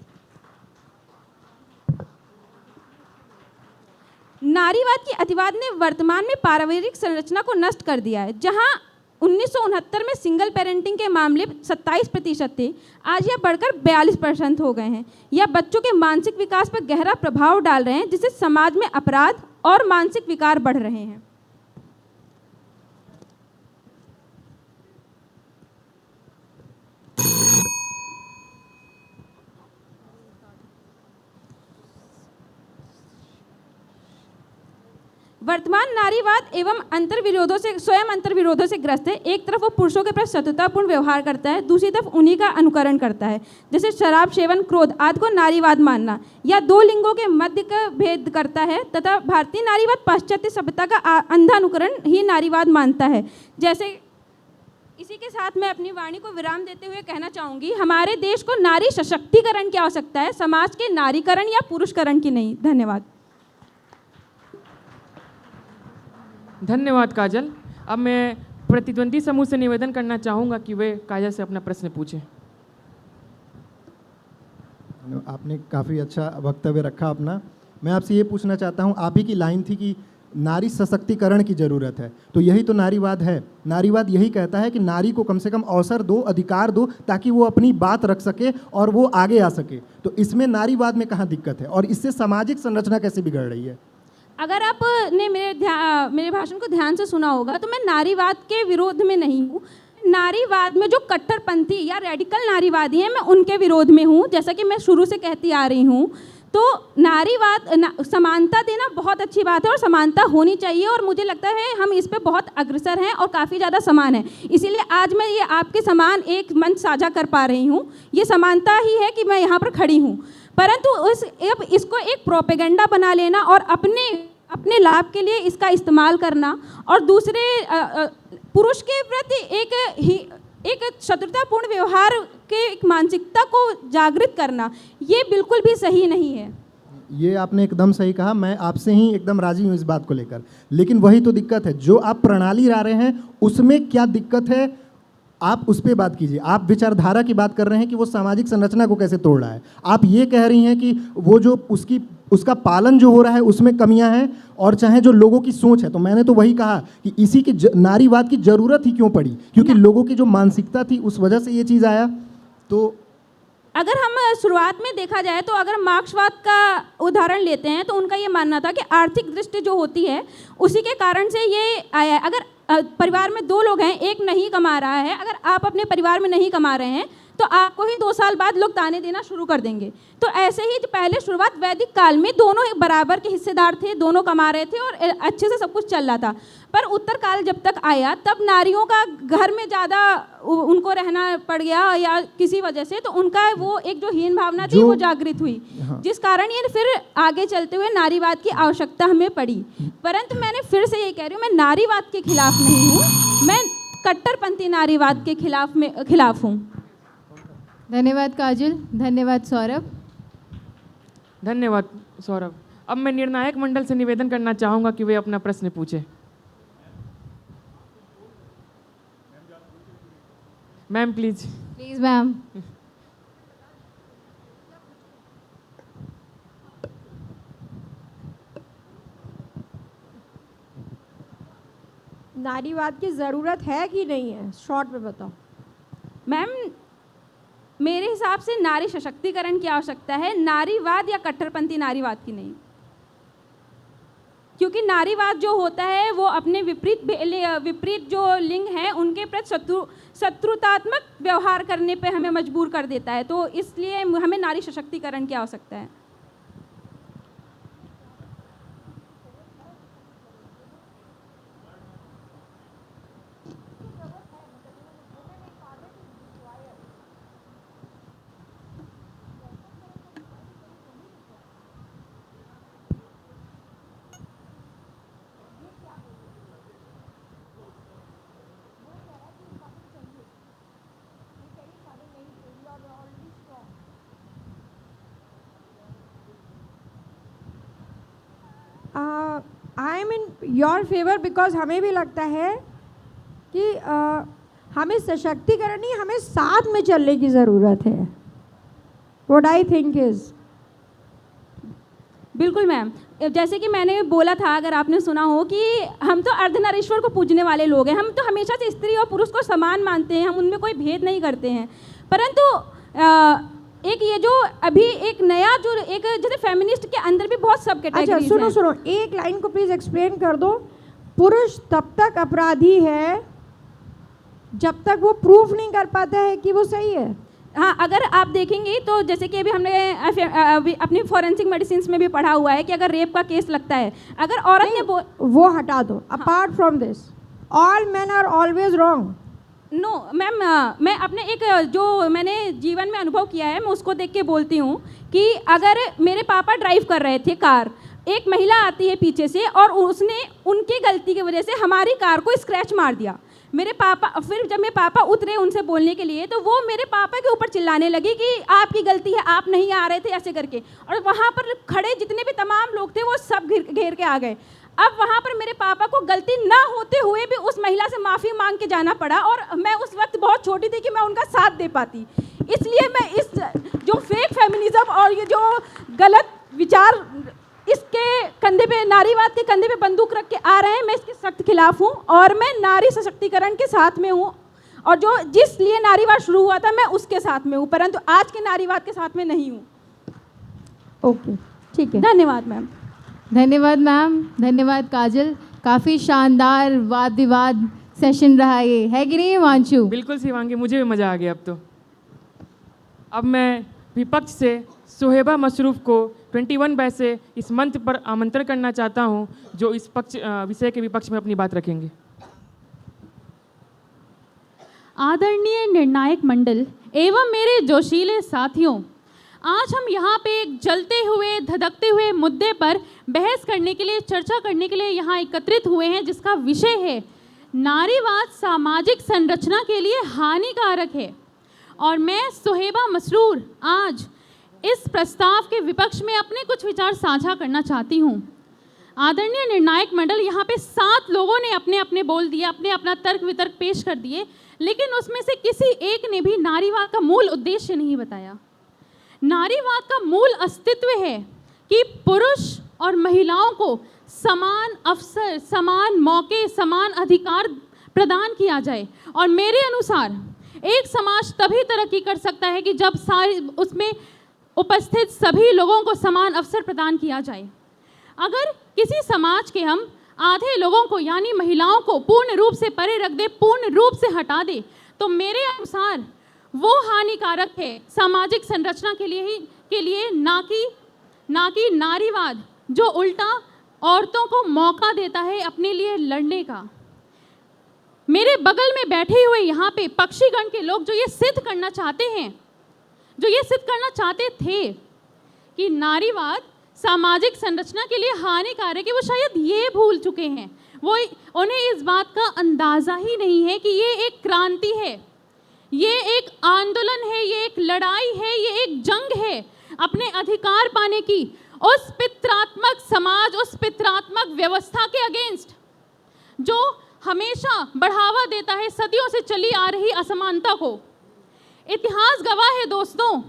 नारीवाद की अतिवाद ने वर्तमान में पारिवारिक संरचना को नष्ट कर दिया है। जहां 1969 में सिंगल पेरेंटिंग के मामले 27% थे, आज यह बढ़कर 42% हो गए हैं। यह बच्चों के मानसिक विकास पर गहरा प्रभाव डाल रहे हैं, जिससे समाज में अपराध और मानसिक विकार बढ़ रहे हैं। वर्तमान नारीवाद एवं अंतर्विरोधों से स्वयं अंतर्विरोधों से ग्रस्त है। एक तरफ वो पुरुषों के प्रति शत्रुतापूर्ण व्यवहार करता है, दूसरी तरफ उन्हीं का अनुकरण करता है, जैसे शराब सेवन, क्रोध आदि को नारीवाद मानना, या दो लिंगों के मध्य का भेद करता है, तथा भारतीय नारीवाद पाश्चात्य सभ्यता का अंधा अनुकरण ही नारीवाद मानता है। जैसे इसी के साथ मैं अपनी वाणी को विराम देते हुए कहना चाहूँगी, हमारे देश को नारी सशक्तिकरण की आवश्यकता है, समाज के नारीकरण या पुरुषकरण की नहीं। धन्यवाद। धन्यवाद काजल। अब मैं प्रतिद्वंदी समूह से निवेदन करना चाहूँगा कि वे काजल से अपना प्रश्न पूछें। आपने काफ़ी अच्छा वक्तव्य रखा अपना। मैं आपसे ये पूछना चाहता हूँ, आप ही की लाइन थी कि नारी सशक्तिकरण की ज़रूरत है, तो यही तो नारीवाद है। नारीवाद यही कहता है कि नारी को कम से कम अवसर दो, अधिकार दो, ताकि वो अपनी बात रख सके और वो आगे आ सके। तो इसमें नारीवाद में कहाँ दिक्कत है और इससे सामाजिक संरचना कैसे बिगड़ रही है? अगर आपने मेरे भाषण को ध्यान से सुना होगा तो मैं नारीवाद के विरोध में नहीं हूँ। नारीवाद में जो कट्टरपंथी या रेडिकल नारीवादी हैं, मैं उनके विरोध में हूँ। जैसा कि मैं शुरू से कहती आ रही हूँ, तो नारीवाद समानता देना बहुत अच्छी बात है और समानता होनी चाहिए, और मुझे लगता है हम इस पे बहुत अग्रसर हैं और काफ़ी ज़्यादा समान हैं। इसीलिए आज मैं ये आपके समान एक मंच साझा कर पा रही हूँ। ये समानता ही है कि मैं यहाँ पर खड़ी हूँ। परंतु अब इसको एक प्रोपेगेंडा बना लेना और अपने लाभ के लिए इसका इस्तेमाल करना, और दूसरे पुरुष के प्रति एक शत्रुतापूर्ण व्यवहार के एक मानसिकता को जागृत करना, ये बिल्कुल भी सही नहीं है। ये आपने एकदम सही कहा, मैं आपसे ही एकदम राजी हूँ इस बात को लेकर। लेकिन वही तो दिक्कत है, जो आप प्रणाली ला रहे हैं उसमें क्या दिक्कत है, आप उस पर बात कीजिए। आप विचारधारा की बात कर रहे हैं कि वो सामाजिक संरचना को कैसे तोड़ रहा है। आप ये कह रही हैं कि वो जो उसका पालन जो हो रहा है उसमें कमियां हैं, और चाहे जो लोगों की सोच है। तो मैंने तो वही कहा कि इसी की नारीवाद की ज़रूरत ही क्यों पड़ी, क्योंकि लोगों की जो मानसिकता थी उस वजह से ये चीज़ आया। तो अगर हम शुरुआत में देखा जाए तो अगर मार्क्सवाद का उदाहरण लेते हैं तो उनका ये मानना था कि आर्थिक दृष्टि जो होती है उसी के कारण से ये आया है। अगर परिवार में दो लोग हैं, एक नहीं कमा रहा है, अगर आप अपने परिवार में नहीं कमा रहे हैं तो आपको ही 2 साल बाद लोग ताने देना शुरू कर देंगे। तो ऐसे ही पहले शुरुआत वैदिक काल में दोनों एक बराबर के हिस्सेदार थे, दोनों कमा रहे थे और अच्छे से सब कुछ चल रहा था। पर उत्तर काल जब तक आया तब नारियों का घर में ज़्यादा उनको रहना पड़ गया या किसी वजह से, तो उनका वो एक जो हीन भावना थी वो जागृत हुई। हाँ। जिस कारण ये फिर आगे चलते हुए नारीवाद की आवश्यकता हमें पड़ी। परंतु मैंने फिर से ये कह रही हूँ, मैं नारीवाद के खिलाफ नहीं हूँ, मैं कट्टरपंथी नारीवाद के खिलाफ हूँ। धन्यवाद काजल। धन्यवाद सौरभ। धन्यवाद सौरभ। अब मैं निर्णायक मंडल से निवेदन करना चाहूँगा कि वे अपना प्रश्न पूछें। Ma'am please. Please ma'am. नारीवाद की ज़रूरत है कि नहीं है, शॉर्ट में बताओ। मैम, मेरे हिसाब से नारी सशक्तिकरण की आवश्यकता है, नारीवाद या कट्टरपंथी नारीवाद की नहीं। क्योंकि नारीवाद जो होता है वो अपने विपरीत जो लिंग है उनके प्रति शत्रुतात्मक व्यवहार करने पे हमें मजबूर कर देता है। तो इसलिए हमें नारी सशक्तिकरण की आवश्यकता है। I am in your favour because हमें भी लगता है कि हमें सशक्तिकरण नहीं, हमें साथ में चलने की ज़रूरत है। What I think is. बिल्कुल मैम, जैसे कि मैंने बोला था, अगर आपने सुना हो, कि हम तो अर्धनारीश्वर को पूजने वाले लोग हैं। हम तो हमेशा से स्त्री और पुरुष को समान मानते हैं, हम उनमें कोई भेद नहीं करते हैं। परंतु एक ये जो अभी एक नया जो एक जैसे फेमिनिस्ट के अंदर भी बहुत सब कैटेगरीज हैं। अच्छा सुनो, एक लाइन को प्लीज एक्सप्लेन कर दो। पुरुष तब तक अपराधी है जब तक वो प्रूफ नहीं कर पाता है कि वो सही है। हाँ, अगर आप देखेंगे तो जैसे कि अभी हमने अपनी फॉरेंसिक मेडिसिन में भी पढ़ा हुआ है कि अगर रेप का केस लगता है, अगर औरत ने वो हटा दो, apart from this all men are always wrong. No ma'am, मैं अपने एक जो मैंने जीवन में अनुभव किया है, मैं उसको देख के बोलती हूँ कि अगर मेरे पापा ड्राइव कर रहे थे कार, एक महिला आती है पीछे से और उसने उनकी गलती की वजह से हमारी कार को स्क्रैच मार दिया। मेरे पापा, फिर जब मेरे पापा उतरे उनसे बोलने के लिए, तो वो मेरे पापा के ऊपर चिल्लाने लगी कि आपकी गलती है, आप नहीं आ रहे थे, ऐसे करके। और वहाँ पर खड़े जितने भी तमाम लोग थे वो सब घेर के आ गए। अब वहाँ पर मेरे पापा को गलती ना होते हुए भी उस महिला से माफ़ी मांग के जाना पड़ा, और मैं उस वक्त बहुत छोटी थी कि मैं उनका साथ दे पाती। इसलिए मैं इस जो फेक फेमिनिज्म और ये जो गलत विचार इसके कंधे पे, नारीवाद के कंधे पे बंदूक रख के आ रहे हैं, मैं इसके सख्त खिलाफ हूँ और मैं नारी सशक्तिकरण के साथ में हूँ, और जो जिस लिए नारीवाद शुरू हुआ था मैं उसके साथ में हूँ, परंतु आज के नारीवाद के साथ में नहीं हूँ। ओके, ठीक है, धन्यवाद मैम। धन्यवाद मैम, धन्यवाद काजल। काफ़ी शानदार वाद विवाद सेशन रहा ये, है कि नहीं हिमांशु? बिल्कुल शिवांगी, मुझे भी मज़ा आ गया अब तो। अब मैं विपक्ष से सुहेबा मशरूफ को 21 बैच से इस मंच पर आमंत्रण करना चाहता हूं, जो इस विषय के विपक्ष में अपनी बात रखेंगे। आदरणीय निर्णायक मंडल एवं मेरे जोशीले साथियों, आज हम यहाँ पे एक जलते हुए, धधकते हुए मुद्दे पर बहस करने के लिए, चर्चा करने के लिए यहाँ एकत्रित हुए हैं, जिसका विषय है नारीवाद सामाजिक संरचना के लिए हानिकारक है। और मैं सुहेबा मसरूर आज इस प्रस्ताव के विपक्ष में अपने कुछ विचार साझा करना चाहती हूँ। आदरणीय निर्णायक मंडल, यहाँ पे 7 लोगों ने अपने अपने बोल दिए, अपने अपना तर्क वितर्क पेश कर दिए, लेकिन उसमें से किसी एक ने भी नारीवाद का मूल उद्देश्य नहीं बताया। नारीवाद का मूल अस्तित्व है कि पुरुष और महिलाओं को समान अवसर, समान मौके, समान अधिकार प्रदान किया जाए। और मेरे अनुसार एक समाज तभी तरक्की कर सकता है कि जब उसमें उपस्थित सभी लोगों को समान अवसर प्रदान किया जाए। अगर किसी समाज के हम आधे लोगों को यानी महिलाओं को पूर्ण रूप से परे रख दे, पूर्ण रूप से हटा दे, तो मेरे अनुसार वो हानिकारक है सामाजिक संरचना के लिए, ना कि नारीवाद जो उल्टा औरतों को मौका देता है अपने लिए लड़ने का। मेरे बगल में बैठे हुए यहाँ पे पक्षीगण के लोग जो ये सिद्ध करना चाहते थे कि नारीवाद सामाजिक संरचना के लिए हानिकारक है, वो शायद ये भूल चुके हैं। उन्हें इस बात का अंदाज़ा ही नहीं है कि ये एक क्रांति है, ये एक आंदोलन है, ये एक लड़ाई है, ये एक जंग है अपने अधिकार पाने की, उस पितरात्मक समाज, उस पितरात्मक व्यवस्था के अगेंस्ट जो हमेशा बढ़ावा देता है सदियों से चली आ रही असमानता को। इतिहास गवाह है दोस्तों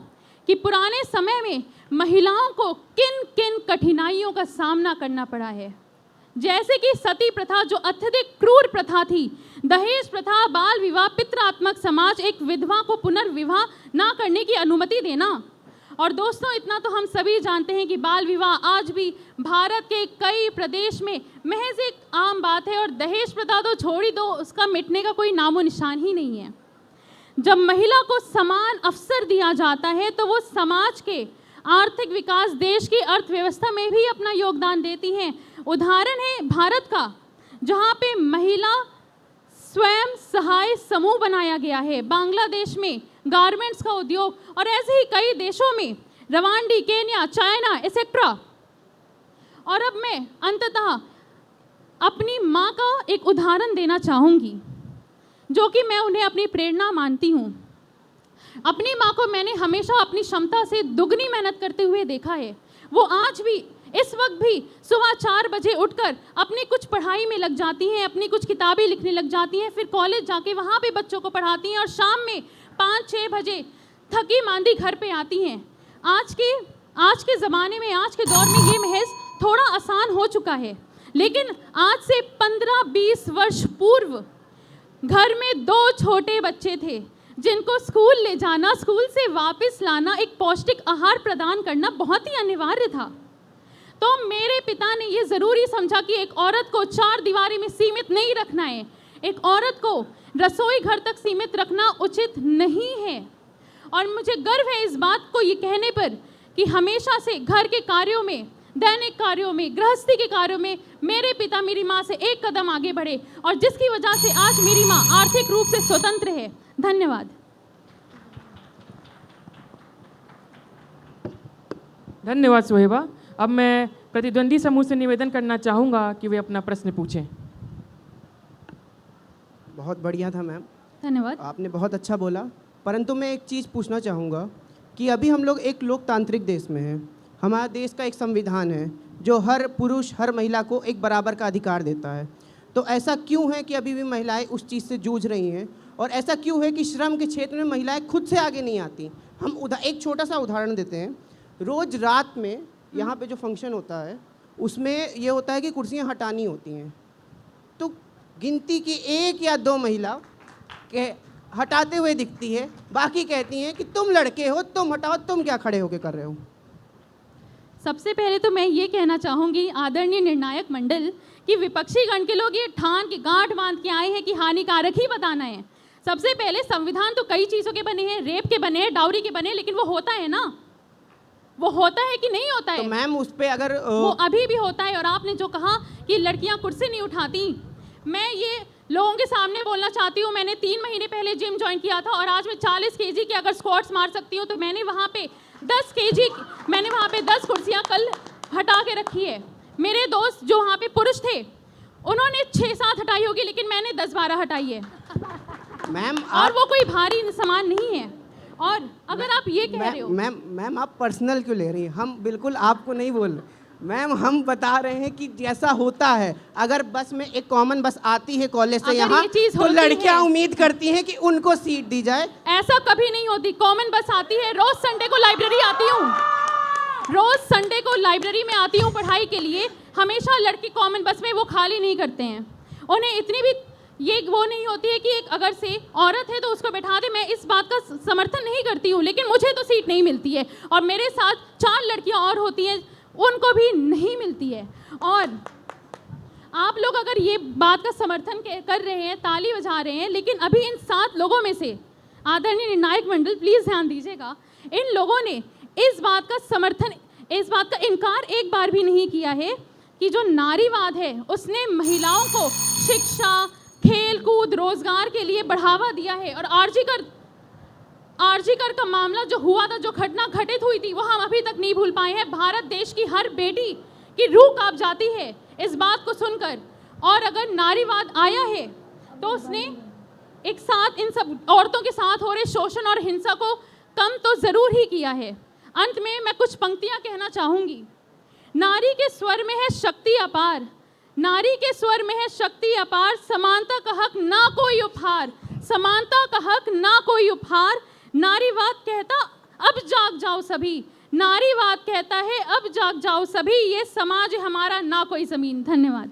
कि पुराने समय में महिलाओं को किन किन कठिनाइयों का सामना करना पड़ा है, जैसे कि सती प्रथा जो अत्यधिक क्रूर प्रथा थी, दहेज प्रथा, बाल विवाह, पितरात्मक समाज, एक विधवा को पुनर्विवाह ना करने की अनुमति देना। और दोस्तों, इतना तो हम सभी जानते हैं कि बाल विवाह आज भी भारत के कई प्रदेश में महज एक आम बात है, और दहेज प्रथा तो छोड़ ही दो, उसका मिटने का कोई नामो निशान ही नहीं है। जब महिला को समान अवसर दिया जाता है तो वो समाज के आर्थिक विकास, देश की अर्थव्यवस्था में भी अपना योगदान देती हैं। उदाहरण है भारत का, जहाँ पे महिला स्वयं सहाय समूह बनाया गया है, बांग्लादेश में गारमेंट्स का उद्योग, और ऐसे ही कई देशों में, रवांडी, केन्या, चाइना एसेट्रा। और अब मैं अंततः अपनी माँ का एक उदाहरण देना चाहूँगी, जो कि मैं उन्हें अपनी प्रेरणा मानती हूँ। अपनी माँ को मैंने हमेशा अपनी क्षमता से दुगनी मेहनत करते हुए देखा है। वो आज भी, इस वक्त भी सुबह 4 बजे उठकर अपनी कुछ पढ़ाई में लग जाती हैं, अपनी कुछ किताबें लिखने लग जाती हैं, फिर कॉलेज जाके वहाँ पे बच्चों को पढ़ाती हैं, और शाम में 5-6 बजे थकी मांदी घर पे आती हैं। आज के ज़माने में, आज के दौर में ये महज थोड़ा आसान हो चुका है, लेकिन आज से 15-20 वर्ष पूर्व घर में 2 छोटे बच्चे थे जिनको स्कूल ले जाना, स्कूल से वापस लाना, एक पौष्टिक आहार प्रदान करना बहुत ही अनिवार्य था। तो मेरे पिता ने ये ज़रूरी समझा कि एक औरत को 4 दीवारी में सीमित नहीं रखना है, एक औरत को रसोई घर तक सीमित रखना उचित नहीं है। और मुझे गर्व है इस बात को ये कहने पर कि हमेशा से घर के कार्यों में, दैनिक कार्यों में, गृहस्थी के कार्यों में मेरे पिता मेरी माँ से एक कदम आगे बढ़े और जिसकी वजह से आज मेरी माँ आर्थिक रूप से स्वतंत्र है। धन्यवाद। धन्यवाद सोहेबा। अब मैं प्रतिद्वंदी समूह से निवेदन करना चाहूँगा कि वे अपना प्रश्न पूछें। बहुत बढ़िया था मैम, धन्यवाद। आपने बहुत अच्छा बोला, परंतु मैं एक चीज़ पूछना चाहूँगा कि अभी हम लोग एक लोकतांत्रिक देश में हैं। हमारा देश का एक संविधान है जो हर पुरुष हर महिला को एक बराबर का अधिकार देता है। तो ऐसा क्यों है कि अभी भी महिलाएं उस चीज़ से जूझ रही हैं, और ऐसा क्यों है कि श्रम के क्षेत्र में महिलाएं खुद से आगे नहीं आती? हम एक छोटा सा उदाहरण देते हैं। रोज़ रात में यहाँ पे जो फंक्शन होता है उसमें ये होता है कि कुर्सियाँ हटानी होती हैं, तो गिनती की 1 या 2 महिला के हटाते हुए दिखती है, बाकी कहती हैं कि तुम लड़के हो, तुम हटाओ, तुम क्या खड़े होके कर रहे हो। सबसे पहले तो मैं ये कहना चाहूँगी आदरणीय निर्णायक मंडल कि विपक्षी गण के लोग ये ठान के गांठ बांध के आए हैं कि हानिकारक ही बताना है। सबसे पहले संविधान तो कई चीज़ों के बने हैं, रेप के बने हैं, डाउरी के बने हैं, लेकिन वो होता है ना, वो होता है कि नहीं होता है? तो मैम उस पे अगर वो अभी भी होता है। और आपने जो कहा कि लड़कियां कुर्सी नहीं उठाती, मैं ये लोगों के सामने बोलना चाहती हूँ। मैंने 3 महीने पहले जिम ज्वाइन किया था और आज मैं 40 केजी की अगर स्क्वाट्स मार सकती हूँ तो मैंने वहाँ पे 10 केजी, मैंने वहाँ पे 10 कुर्सियाँ कल हटा के रखी है। मेरे दोस्त जो वहाँ पे पुरुष थे उन्होंने 6-7 हटाई होगी, लेकिन मैंने 10-12 हटाई है मैम। और वो कोई भारी सामान नहीं है। और अगर आप ये कह रहे हो मैम आप पर्सनल क्यों ले रही हैं? हम बिल्कुल आपको नहीं बोल रहे मैम, हम बता रहे हैं कि जैसा होता है। अगर बस में एक कॉमन बस आती है कॉलेज से यहाँ, तो लड़कियां उम्मीद करती हैं कि उनको सीट दी जाए। ऐसा कभी नहीं होती। कॉमन बस आती है, रोज संडे को लाइब्रेरी आती हूँ, रोज संडे को लाइब्रेरी में आती हूँ पढ़ाई के लिए। हमेशा लड़के कॉमन बस में वो खाली नहीं करते हैं। उन्हें इतनी भी ये वो नहीं होती है कि एक अगर से औरत है तो उसको बैठा दे। मैं इस बात का समर्थन नहीं करती हूँ, लेकिन मुझे तो सीट नहीं मिलती है और मेरे साथ 4 लड़कियाँ और होती हैं, उनको भी नहीं मिलती है। और आप लोग अगर ये बात का समर्थन कर रहे हैं, ताली बजा रहे हैं, लेकिन अभी इन 7 लोगों में से आदरणीय निर्णायक मंडल प्लीज़ ध्यान दीजिएगा, इन लोगों ने इस बात का समर्थन, इस बात का इनकार एक बार भी नहीं किया है कि जो नारीवाद है उसने महिलाओं को शिक्षा, खेल कूद, रोजगार के लिए बढ़ावा दिया है। और आरजीकर का मामला जो हुआ था, जो घटना घटित हुई थी, वो हम अभी तक नहीं भूल पाए हैं। भारत देश की हर बेटी की रूह कांप जाती है इस बात को सुनकर। और अगर नारीवाद आया है तो उसने एक साथ इन सब औरतों के साथ हो रहे शोषण और हिंसा को कम तो ज़रूर ही किया है। अंत में मैं कुछ पंक्तियां कहना चाहूँगी। नारी के स्वर में है शक्ति अपार, नारी के स्वर में है शक्ति अपार, समानता का हक ना कोई उपहार, समानता का हक ना कोई उपहार। नारीवाद कहता अब जाग जाओ सभी, नारीवाद कहता है अब जाग जाओ सभी, ये समाज हमारा ना कोई ज़मीन। धन्यवाद।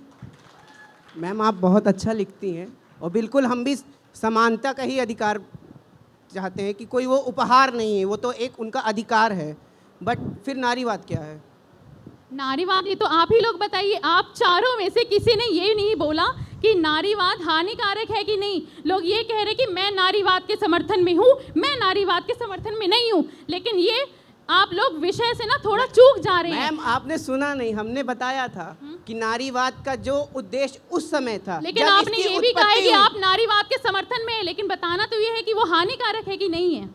मैम आप बहुत अच्छा लिखती हैं और बिल्कुल हम भी समानता का ही अधिकार चाहते हैं कि कोई वो उपहार नहीं है, वो तो एक उनका अधिकार है। बट फिर नारीवाद क्या है? नारीवाद ये तो आप ही लोग बताइए। आप चारों में से किसी ने ये नहीं बोला कि नारीवाद हानिकारक है कि नहीं। लोग ये कह रहे कि मैं नारीवाद के समर्थन में हूँ, मैं नारीवाद के समर्थन में नहीं हूँ, लेकिन ये आप लोग विषय से ना थोड़ा चूक जा रहे हैं। मैम आपने सुना नहीं, हमने बताया था कि नारीवाद का जो उद्देश्य उस समय था, लेकिन आपने ये भी कहा है कि आप नारीवाद के समर्थन में है, लेकिन बताना तो ये है कि वो हानिकारक है कि नहीं है।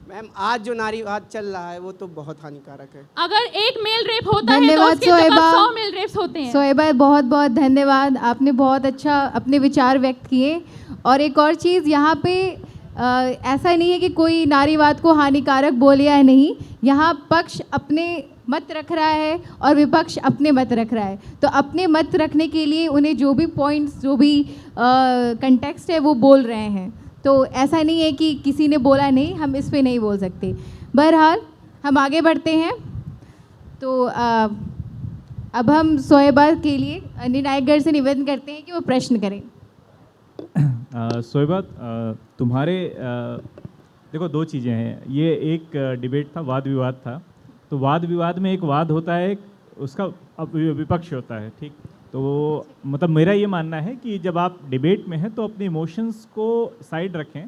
मैम आज जो नारीवाद चल रहा है वो तो बहुत हानिकारक है। अगर एक मेल रेप होता है तो उसके जगह 100 मेल रेप्स होते हैं। सोहेबा बहुत बहुत धन्यवाद, आपने बहुत अच्छा अपने विचार व्यक्त किए। और एक और चीज़ यहाँ पे ऐसा नहीं है कि कोई नारीवाद को हानिकारक बोले या नहीं, यहाँ पक्ष अपने मत रख रहा है और विपक्ष अपने मत रख रहा है। तो अपने मत रखने के लिए उन्हें जो भी पॉइंट्स, जो भी कंटेक्स्ट है वो बोल रहे हैं। तो ऐसा नहीं है कि किसी ने बोला नहीं, हम इस पे नहीं बोल सकते। बहरहाल हम आगे बढ़ते हैं। तो अब हम सोहेबा के लिए निर्णायकगढ़ से निवेदन करते हैं कि वो प्रश्न करें। सोहेबा तुम्हारे देखो 2 चीज़ें हैं। ये एक डिबेट था, वाद विवाद था। तो वाद विवाद में एक वाद होता है, उसका विपक्ष होता है, ठीक। तो मतलब मेरा ये मानना है कि जब आप डिबेट में हैं तो अपने इमोशंस को साइड रखें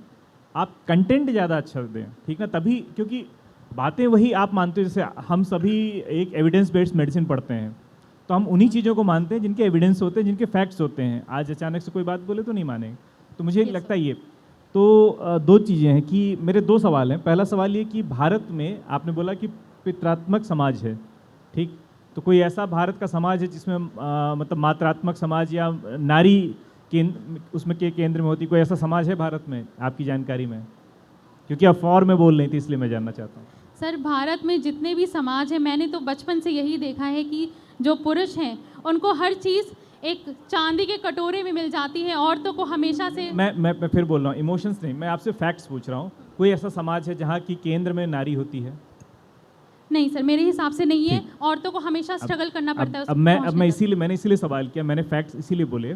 आप कंटेंट ज़्यादा अच्छा दें, ठीक ना, तभी, क्योंकि बातें वही आप मानते हो, जैसे हम सभी एक एविडेंस बेस्ड मेडिसिन पढ़ते हैं, तो हम उन्हीं चीज़ों को मानते हैं जिनके एविडेंस होते हैं, जिनके फैक्ट्स होते हैं। आज अचानक से कोई बात बोले तो नहीं मानेंगे, तो मुझे लगता है ये तो दो चीज़ें हैं कि मेरे दो सवाल हैं। पहला सवाल ये कि भारत में आपने बोला कि पितरात्मक समाज है, ठीक, तो कोई ऐसा भारत का समाज है जिसमें मतलब मात्रात्मक समाज या नारी उसमें के केंद्र में होती, कोई ऐसा समाज है भारत में आपकी जानकारी में? क्योंकि आप फॉर में बोल रही थी, इसलिए मैं जानना चाहता हूँ। सर, भारत में जितने भी समाज हैं, मैंने तो बचपन से यही देखा है कि जो पुरुष हैं उनको हर चीज़ एक चांदी के कटोरे में मिल जाती है, औरतों को हमेशा से। मैं फिर बोल रहा हूँ, इमोशंस नहीं, मैं आपसे फैक्ट्स पूछ रहा हूँ। कोई ऐसा समाज है जहाँ की केंद्र में नारी होती है? नहीं सर, मेरे हिसाब से नहीं है। औरतों को हमेशा स्ट्रगल करना पड़ता है। अब मैंने इसीलिए सवाल किया, मैंने फैक्ट्स इसीलिए बोले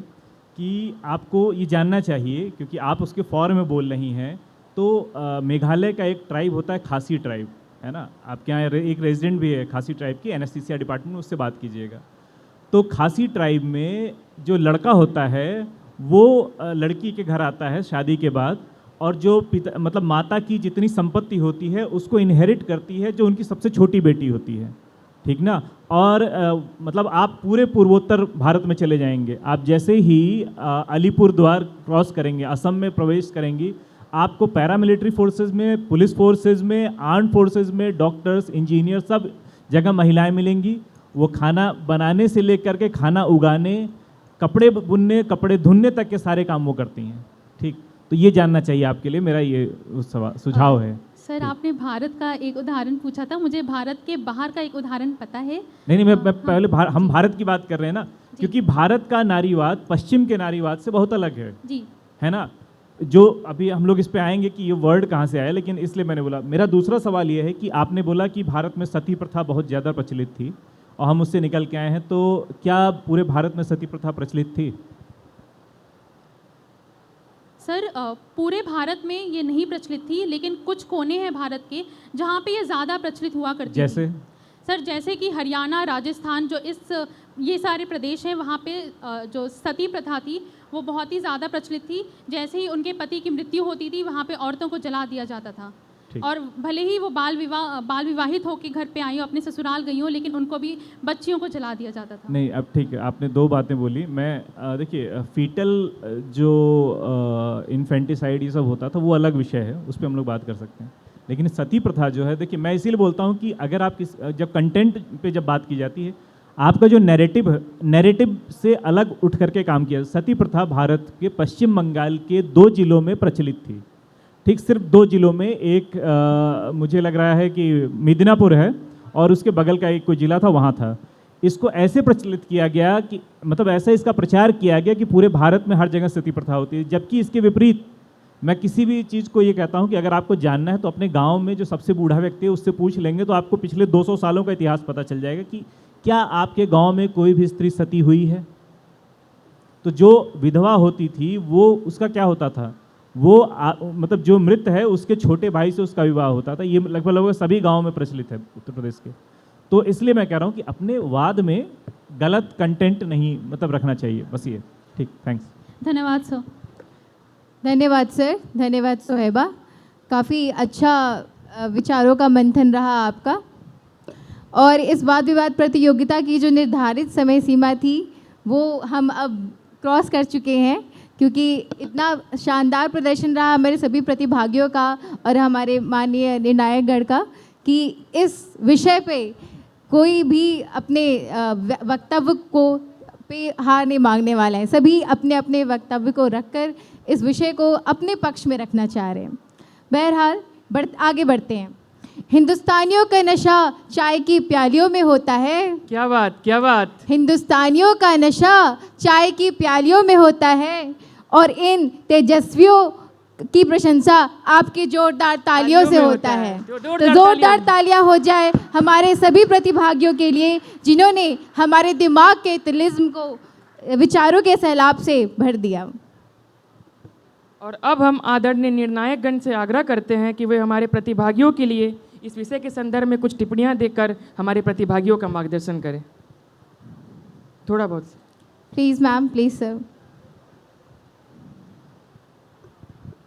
कि आपको ये जानना चाहिए, क्योंकि आप उसके फॉर में बोल रही हैं। तो मेघालय का एक ट्राइब होता है खासी ट्राइब, है ना, आपके यहाँ एक रेजिडेंट भी है खासी ट्राइब की, एनेस्थीसिया डिपार्टमेंट में, उससे बात कीजिएगा। तो खासी ट्राइब में जो लड़का होता है वो लड़की के घर आता है शादी के बाद, और जो पिता मतलब माता की जितनी संपत्ति होती है उसको इनहेरिट करती है जो उनकी सबसे छोटी बेटी होती है, ठीक ना। और मतलब आप पूरे पूर्वोत्तर भारत में चले जाएंगे, आप जैसे ही अलीपुर द्वार क्रॉस करेंगे, असम में प्रवेश करेंगी, आपको पैरामिलिट्री फोर्सेस में, पुलिस फोर्सेस में, आर्म्ड फोर्सेस में, डॉक्टर्स, इंजीनियर, सब जगह महिलाएं मिलेंगी। वो खाना बनाने से लेकर के खाना उगाने, कपड़े बुनने, कपड़े धुलने तक के सारे काम वो करती हैं, ठीक। तो ये जानना चाहिए आपके लिए, मेरा ये सुझाव है। सर, आपने भारत का एक उदाहरण पूछा था, मुझे भारत के बाहर का एक उदाहरण पता है। नहीं, मैं पहले हम भारत की बात कर रहे हैं ना, क्योंकि भारत का नारीवाद पश्चिम के नारीवाद से बहुत अलग है जी, है ना। जो अभी हम लोग इस पे आएंगे कि ये वर्ड कहाँ से आया, लेकिन इसलिए मैंने बोला। मेरा दूसरा सवाल ये है कि आपने बोला कि भारत में सती प्रथा बहुत ज़्यादा प्रचलित थी और हम उससे निकल के आए हैं, तो क्या पूरे भारत में सती प्रथा प्रचलित थी? सर, पूरे भारत में ये नहीं प्रचलित थी, लेकिन कुछ कोने हैं भारत के जहाँ पे ये ज़्यादा प्रचलित हुआ करती जैसे? सर, जैसे कि हरियाणा, राजस्थान, जो ये सारे प्रदेश हैं, वहाँ पे जो सती प्रथा थी वो बहुत ही ज़्यादा प्रचलित थी। जैसे ही उनके पति की मृत्यु होती थी, वहाँ पे औरतों को जला दिया जाता था, और भले ही वो बाल विवाहित होकर घर पे आई हो, अपने ससुराल गई हो, लेकिन उनको भी बच्चियों को जला दिया जाता था। नहीं, अब ठीक है, आपने दो बातें बोली। मैं देखिए, फीटल जो इन्फेंटिसाइड ये सब होता था वो अलग विषय है, उस पर हम लोग बात कर सकते हैं। लेकिन सती प्रथा जो है, देखिए मैं इसीलिए बोलता हूँ कि अगर आप जब कंटेंट पे जब बात की जाती है, आपका जो नैरेटिव से अलग उठ करके काम किया। सती प्रथा भारत के पश्चिम बंगाल के 2 जिलों में प्रचलित थी, ठीक, सिर्फ 2 जिलों में। एक मुझे लग रहा है कि मिदनापुर है, और उसके बगल का एक कोई ज़िला था, वहाँ था। इसको ऐसे प्रचलित किया गया कि मतलब ऐसा इसका प्रचार किया गया कि पूरे भारत में हर जगह सती प्रथा होती है, जबकि इसके विपरीत मैं किसी भी चीज़ को ये कहता हूँ कि अगर आपको जानना है तो अपने गाँव में जो सबसे बूढ़ा व्यक्ति है उससे पूछ लेंगे, तो आपको पिछले 200 सालों का इतिहास पता चल जाएगा कि क्या आपके गांव में कोई भी स्त्री सती हुई है। तो जो विधवा होती थी वो उसका क्या होता था, वो मतलब जो मृत है उसके छोटे भाई से उसका विवाह होता था। ये लगभग सभी गांवों में प्रचलित है उत्तर प्रदेश के। तो इसलिए मैं कह रहा हूँ कि अपने वाद में गलत कंटेंट नहीं मतलब रखना चाहिए, बस ये। ठीक, थैंक्स। धन्यवाद सर। धन्यवाद सर, धन्यवाद सोहेबा। काफ़ी अच्छा विचारों का मंथन रहा आपका। और इस वाद विवाद प्रतियोगिता की जो निर्धारित समय सीमा थी वो हम अब क्रॉस कर चुके हैं, क्योंकि इतना शानदार प्रदर्शन रहा हमारे सभी प्रतिभागियों का और हमारे माननीय निर्णायकगण का कि इस विषय पे कोई भी अपने वक्तव्य को पे हार नहीं मांगने वाला है। सभी अपने अपने वक्तव्य को रखकर इस विषय को अपने पक्ष में रखना चाह रहे हैं। बहरहाल आगे बढ़ते हैं। हिंदुस्तानियों का नशा चाय की प्यालियों में होता है। क्या बात, क्या बात। हिंदुस्तानियों का नशा चाय की प्यालियों में होता है, और इन तेजस्वियों की प्रशंसा आपकी जोरदार तालियों से होता है। तो जोरदार तालियां हो जाए हमारे सभी प्रतिभागियों के लिए जिन्होंने हमारे दिमाग के तिलिस्म को विचारों के सैलाब से भर दिया। और अब हम आदरणीय निर्णायकगण से आग्रह करते हैं कि वे हमारे प्रतिभागियों के लिए इस विषय के संदर्भ में कुछ टिप्पणियां देकर हमारे प्रतिभागियों का मार्गदर्शन करें, थोड़ा बहुत। Please ma'am, please sir.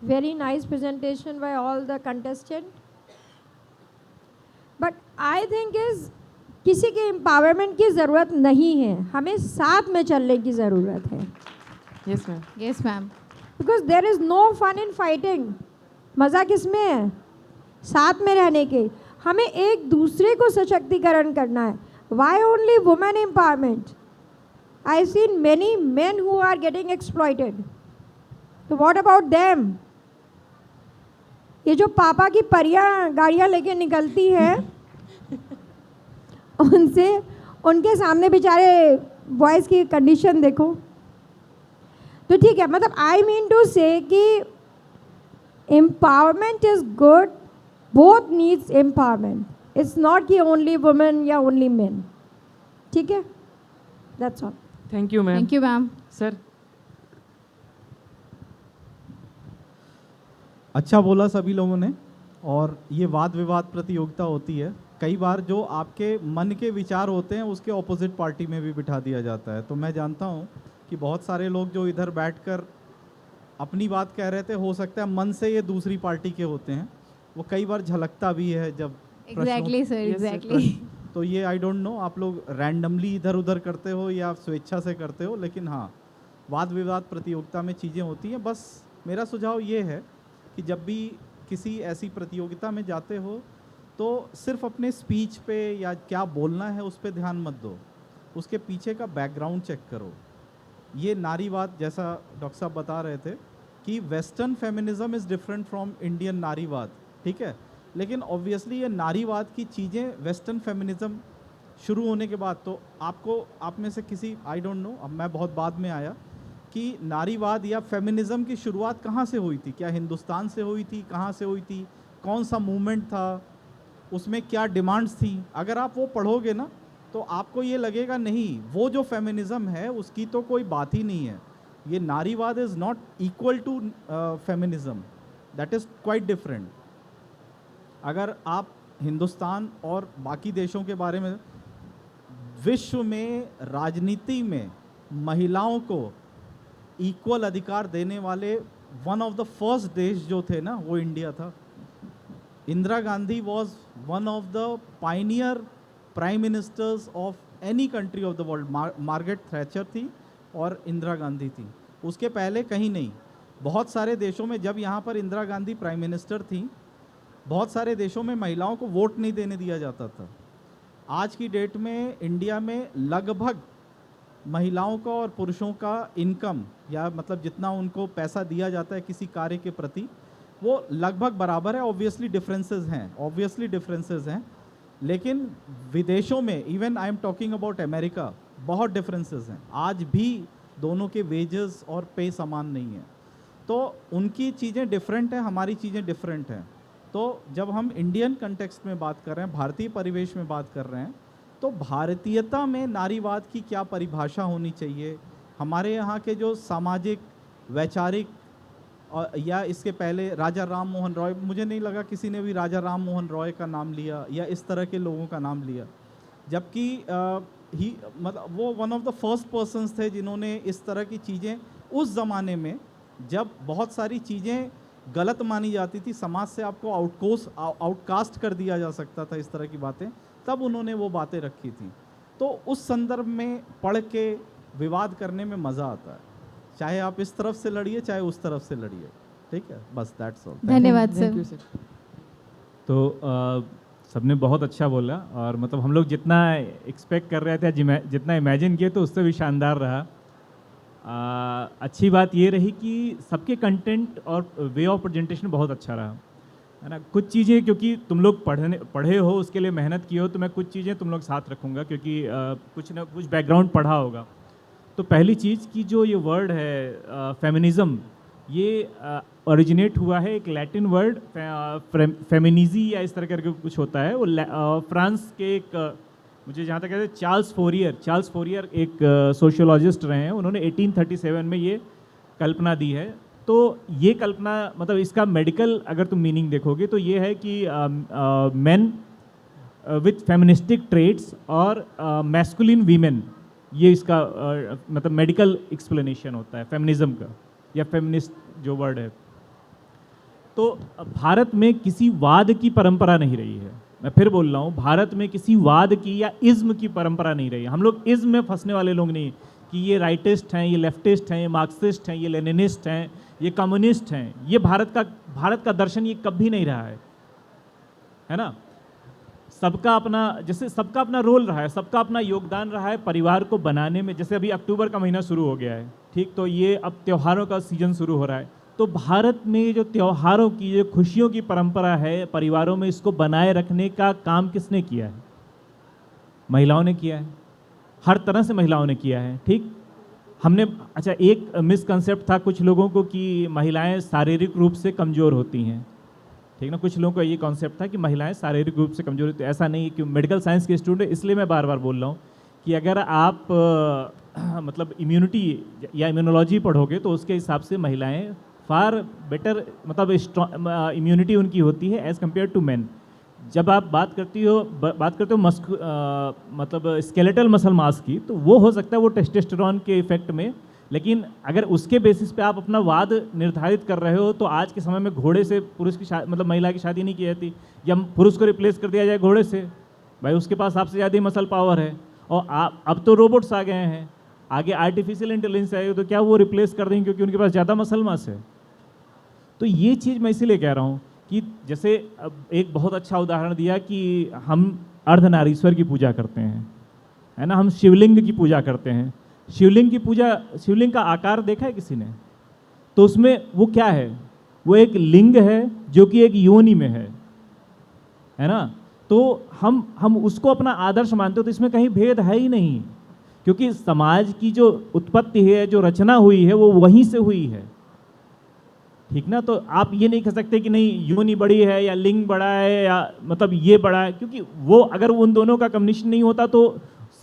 very nice presentation by all the contestants. But I think is किसी के empowerment की ज़रूरत नहीं है, हमें साथ में चलने की ज़रूरत है. Yes ma'am. Yes, ma'am. Because there is no fun in fighting. मज़ा किस में है? साथ में रहने के. हमें एक दूसरे को सशक्तिकरण करना है. Why only women empowerment? I've seen many men who are getting exploited. So what about them? ये जो पापा की परियां गाड़ियां लेके निकलती हैं उनसे उनके सामने बेचारे बॉयज़ की कंडीशन देखो. तो ठीक है, मतलब आई मीन टू से कि empowerment is good, both needs empowerment. It's not कि ओनली वुमेन या ओनली मेन. ठीक है, that's all. Thank you ma'am. Thank you, ma'am. Sir. अच्छा बोला सभी लोगों ने। और ये वाद विवाद प्रतियोगिता होती है, कई बार जो आपके मन के विचार होते हैं उसके ऑपोजिट पार्टी में भी बिठा दिया जाता है। तो मैं जानता हूँ कि बहुत सारे लोग जो इधर बैठकर अपनी बात कह रहे थे, हो सकता है मन से ये दूसरी पार्टी के होते हैं, वो कई बार झलकता भी है जब Exactly, sir. Exactly. तो ये आई डोंट नो आप लोग रैंडमली इधर उधर करते हो या स्वेच्छा से करते हो, लेकिन हाँ, वाद विवाद प्रतियोगिता में चीज़ें होती हैं। बस मेरा सुझाव ये है कि जब भी किसी ऐसी प्रतियोगिता में जाते हो तो सिर्फ अपने स्पीच पे या क्या बोलना है उस पर ध्यान मत दो, उसके पीछे का बैकग्राउंड चेक करो। ये नारीवाद, जैसा डॉक्टर साहब बता रहे थे कि western feminism is different from Indian नारीवाद, ठीक है, लेकिन ऑब्वियसली ये नारीवाद की चीज़ें वेस्टर्न फेमिनिज्म शुरू होने के बाद, तो आपको आप में से किसी, आई डोंट नो, अब मैं बहुत बाद में आया, कि नारीवाद या फेमिनिज्म की शुरुआत कहाँ से हुई थी, क्या हिंदुस्तान से हुई थी, कहाँ से हुई थी, कौन सा मूवमेंट था, उसमें क्या डिमांड्स थी। अगर आप वो पढ़ोगे ना तो आपको ये लगेगा नहीं, वो जो फेमिनिज्म है उसकी तो कोई बात ही नहीं है, ये नारीवाद is not equal to feminism, that is quite different. अगर आप हिंदुस्तान और बाकी देशों के बारे में, विश्व में राजनीति में महिलाओं को इक्वल अधिकार देने वाले वन ऑफ द फर्स्ट देश जो थे ना, वो इंडिया था। Indira Gandhi was one of the pioneer prime ministers of any country of the world. Margaret Thatcher थी और इंदिरा गांधी थी, उसके पहले कहीं नहीं। बहुत सारे देशों में जब यहाँ पर इंदिरा गांधी प्राइम मिनिस्टर थी, बहुत सारे देशों में महिलाओं को वोट नहीं देने दिया जाता था। आज की डेट में इंडिया में लगभग महिलाओं का और पुरुषों का इनकम, या मतलब जितना उनको पैसा दिया जाता है किसी कार्य के प्रति, वो लगभग बराबर है। ऑब्वियसली डिफरेंसेस हैं, लेकिन विदेशों में, even I am talking about America, बहुत डिफरेंसेस हैं। आज भी दोनों के वेजेस और पे समान नहीं है, तो उनकी चीज़ें डिफरेंट हैं, हमारी चीज़ें डिफरेंट हैं। तो जब हम इंडियन कंटेक्स्ट में बात कर रहे हैं, भारतीय परिवेश में बात कर रहे हैं, तो भारतीयता में नारीवाद की क्या परिभाषा होनी चाहिए, हमारे यहाँ के जो सामाजिक, वैचारिक, या इसके पहले राजा राम मोहन रॉय, मुझे नहीं लगा किसी ने भी राजा राम मोहन रॉय का नाम लिया या इस तरह के लोगों का नाम लिया, जबकि ही मतलब वो one of the first persons थे जिन्होंने इस तरह की चीज़ें उस ज़माने में, जब बहुत सारी चीज़ें गलत मानी जाती थी, समाज से आपको आउटकास्ट कर दिया जा सकता था, इस तरह की बातें, तब उन्होंने वो बातें रखी थी। तो उस संदर्भ में पढ़ के विवाद करने में मज़ा आता है, चाहे आप इस तरफ से लड़िए चाहे उस तरफ से लड़िए, ठीक है, बस दैट्स ऑल। धन्यवाद सर। तो सबने बहुत अच्छा बोला, और मतलब हम लोग जितना एक्सपेक्ट कर रहे थे, जितना इमेजिन किए, तो उससे भी शानदार रहा। अच्छी बात ये रही कि सबके कंटेंट और वे ऑफ प्रेजेंटेशन बहुत अच्छा रहा, है ना। कुछ चीज़ें क्योंकि तुम लोग पढ़े हो, उसके लिए मेहनत की हो, तो मैं कुछ चीज़ें तुम लोग साथ रखूँगा, क्योंकि कुछ ना कुछ बैकग्राउंड पढ़ा होगा। तो पहली चीज़ की जो ये वर्ड है फेमिनिज़म, ये ओरिजिनेट हुआ है एक लैटिन वर्ड फेमिनिजी या इस तरह करके कुछ होता है। वो फ्रांस के एक, मुझे जहाँ तक कहते हैं, चार्ल्स फोरियर एक सोशियोलॉजिस्ट रहे हैं, उन्होंने 1837 में ये कल्पना दी है। तो ये कल्पना, मतलब इसका मेडिकल अगर तुम मीनिंग देखोगे तो ये है कि मेन विथ फेमिनिस्टिक ट्रेड्स और मैस्कुलिन वीमेन, ये इसका मतलब मेडिकल एक्सप्लेनेशन होता है फेमिनिज्म का, या फेमिनिस्ट जो वर्ड है। तो भारत में किसी वाद की परंपरा नहीं रही है। मैं फिर बोल रहा हूँ, भारत में किसी वाद की या इज्म की परंपरा नहीं रही है। हम लोग इज्म में फंसने वाले लोग नहीं कि ये राइटिस्ट हैं, ये लेफ्टिस्ट हैं, ये मार्क्सिस्ट हैं, ये लेनिनिस्ट हैं, ये कम्युनिस्ट हैं। ये भारत का दर्शन ये कभी नहीं रहा है ना। सबका अपना रोल रहा है, सबका अपना योगदान रहा है परिवार को बनाने में। जैसे अभी अक्टूबर का महीना शुरू हो गया है, ठीक, तो ये अब त्योहारों का सीजन शुरू हो रहा है। तो भारत में जो त्योहारों की, जो खुशियों की परंपरा है परिवारों में, इसको बनाए रखने का काम किसने किया है? महिलाओं ने किया है, हर तरह से महिलाओं ने किया है। ठीक, हमने अच्छा, एक मिसकंसेप्ट था कुछ लोगों को कि महिलाएं शारीरिक रूप से कमज़ोर होती हैं, ठीक ना। कुछ लोगों का ये कॉन्सेप्ट था कि महिलाएं शारीरिक रूप से कमज़ोर होती हैं। ऐसा नहीं है कि मेडिकल साइंस के स्टूडेंट है, इसलिए मैं बार बार बोल रहा हूँ कि अगर आप मतलब इम्यूनिटी या इम्यूनोलॉजी पढ़ोगे तो उसके हिसाब से महिलाएं फार बेटर, मतलब इम्यूनिटी उनकी होती है एज़ कम्पेयर टू मैन। जब आप बात करते हो मतलब स्केलेटल मसल मास की, तो वो हो सकता है वो टेस्टोस्टेरोन के इफेक्ट में, लेकिन अगर उसके बेसिस पे आप अपना वाद निर्धारित कर रहे हो तो आज के समय में घोड़े से पुरुष की मतलब महिला की शादी नहीं की जाती, या पुरुष को रिप्लेस कर दिया जाए घोड़े से, भाई उसके पास आपसे ज़्यादा मसल पावर है। और अब तो रोबोट्स आ गए हैं, आगे आर्टिफिशियल इंटेलिजेंस आएगी, तो क्या वो रिप्लेस कर देंगे क्योंकि उनके पास ज़्यादा मसल मास है? तो ये चीज़ मैं इसीलिए कह रहा हूँ कि जैसे अब एक बहुत अच्छा उदाहरण दिया कि हम अर्धनारीश्वर की पूजा करते हैं, है ना, हम शिवलिंग की पूजा करते हैं। शिवलिंग की पूजा, शिवलिंग का आकार देखा है किसी ने? तो उसमें वो क्या है? वो एक लिंग है जो कि एक योनि में है ना। तो हम उसको अपना आदर्श मानते हो, तो इसमें कहीं भेद है ही नहीं, क्योंकि समाज की जो उत्पत्ति है, जो रचना हुई है, वो वहीं से हुई है, ठीक ना। तो आप ये नहीं कह सकते कि नहीं योनि बड़ी है या लिंग बड़ा है या मतलब ये बड़ा है, क्योंकि वो अगर उन दोनों का कम्बिनेशन नहीं होता तो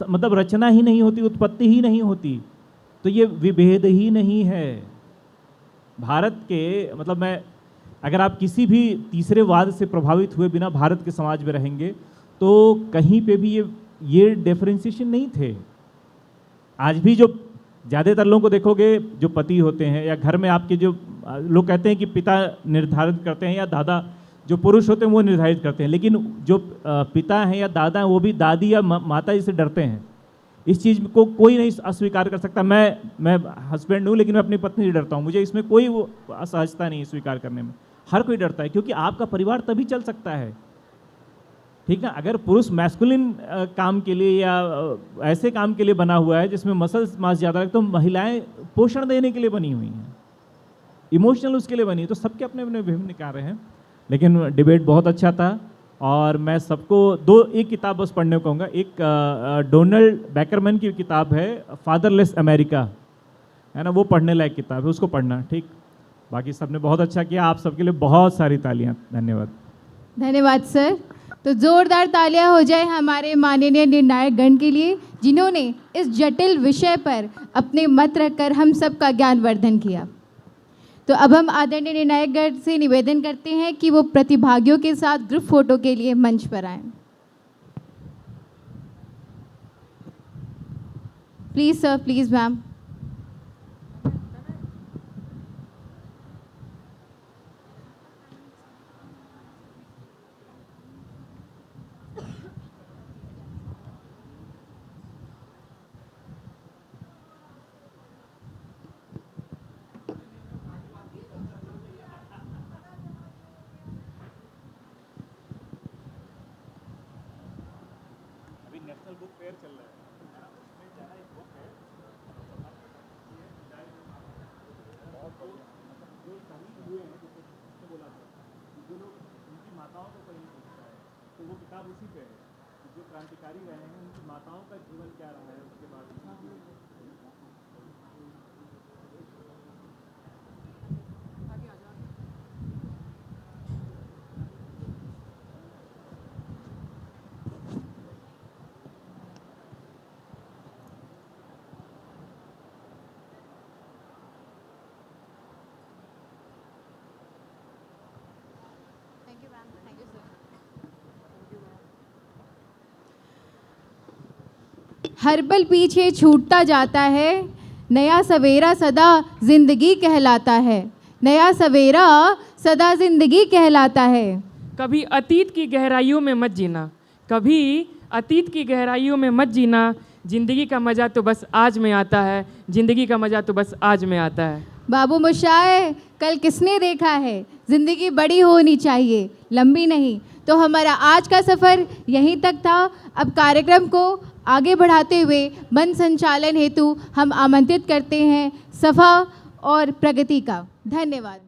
मतलब रचना ही नहीं होती, उत्पत्ति ही नहीं होती। तो ये विभेद ही नहीं है भारत के, मतलब मैं अगर आप किसी भी तीसरे वाद से प्रभावित हुए बिना भारत के समाज में रहेंगे तो कहीं पे भी ये डिफरेंशिएशन नहीं थे। आज भी जो ज़्यादातर लोगों को देखोगे जो पति होते हैं या घर में आपके जो लोग कहते हैं कि पिता निर्धारित करते हैं या दादा, जो पुरुष होते हैं वो निर्धारित करते हैं, लेकिन जो पिता हैं या दादा हैं वो भी दादी या माता जी से डरते हैं। इस चीज़ को कोई नहीं अस्वीकार कर सकता। मैं हस्बैंड हूँ लेकिन मैं अपनी पत्नी से डरता हूँ, मुझे इसमें कोई वो असहजता नहीं है स्वीकार करने में। हर कोई डरता है क्योंकि आपका परिवार तभी चल सकता है, ठीक ना। अगर पुरुष मैस्कुलिन काम के लिए या ऐसे काम के लिए बना हुआ है जिसमें मसल्स मास ज़्यादा है, तो महिलाएं पोषण देने के लिए बनी हुई हैं, इमोशनल उसके लिए बनी है। तो सबके अपने अपने विभिन्न कार्य हैं, लेकिन डिबेट बहुत अच्छा था। और मैं सबको एक किताब बस पढ़ने को कहूँगा। एक डोनाल्ड बैकरमैन की किताब है फादरलेस अमेरिका, है ना, वो पढ़ने लायक किताब है, उसको पढ़ना, ठीक। बाकी सबने बहुत अच्छा किया, आप सबके लिए बहुत सारी तालियां, धन्यवाद। धन्यवाद सर। तो जोरदार तालियां हो जाए हमारे माननीय निर्णायक गण के लिए, जिन्होंने इस जटिल विषय पर अपने मत रखकर हम सबका ज्ञानवर्धन किया। तो अब हम आदरणीय निर्णायक गण से निवेदन करते हैं कि वो प्रतिभागियों के साथ ग्रुप फोटो के लिए मंच पर आएं। Please sir, please ma'am. National book fair चल रहा है, उसमें जाना एक बुक है जो शहीद हुए हैं, जैसे बोला था जो लोग उनकी माताओं को कोई नहीं पूछता है, तो वो किताब उसी पे है कि जो क्रांतिकारी रहे हैं उनकी माताओं का जीवन क्या रहा है उसके बाद। हर पल पीछे छूटता जाता है, नया सवेरा सदा जिंदगी कहलाता है। नया सवेरा सदा जिंदगी कहलाता है। कभी अतीत की गहराइयों में मत जीना, कभी अतीत की गहराइयों में मत जीना। ज़िंदगी का मज़ा तो बस आज में आता है, ज़िंदगी का मज़ा तो बस आज में आता है। बाबू मोशाय, कल किसने देखा है ज़िंदगी बड़ी होनी चाहिए, लंबी नहीं। तो हमारा आज का सफ़र यहीं तक था। अब कार्यक्रम को आगे बढ़ाते हुए मंच संचालन हेतु हम आमंत्रित करते हैं सफ़ा और प्रगति का। धन्यवाद।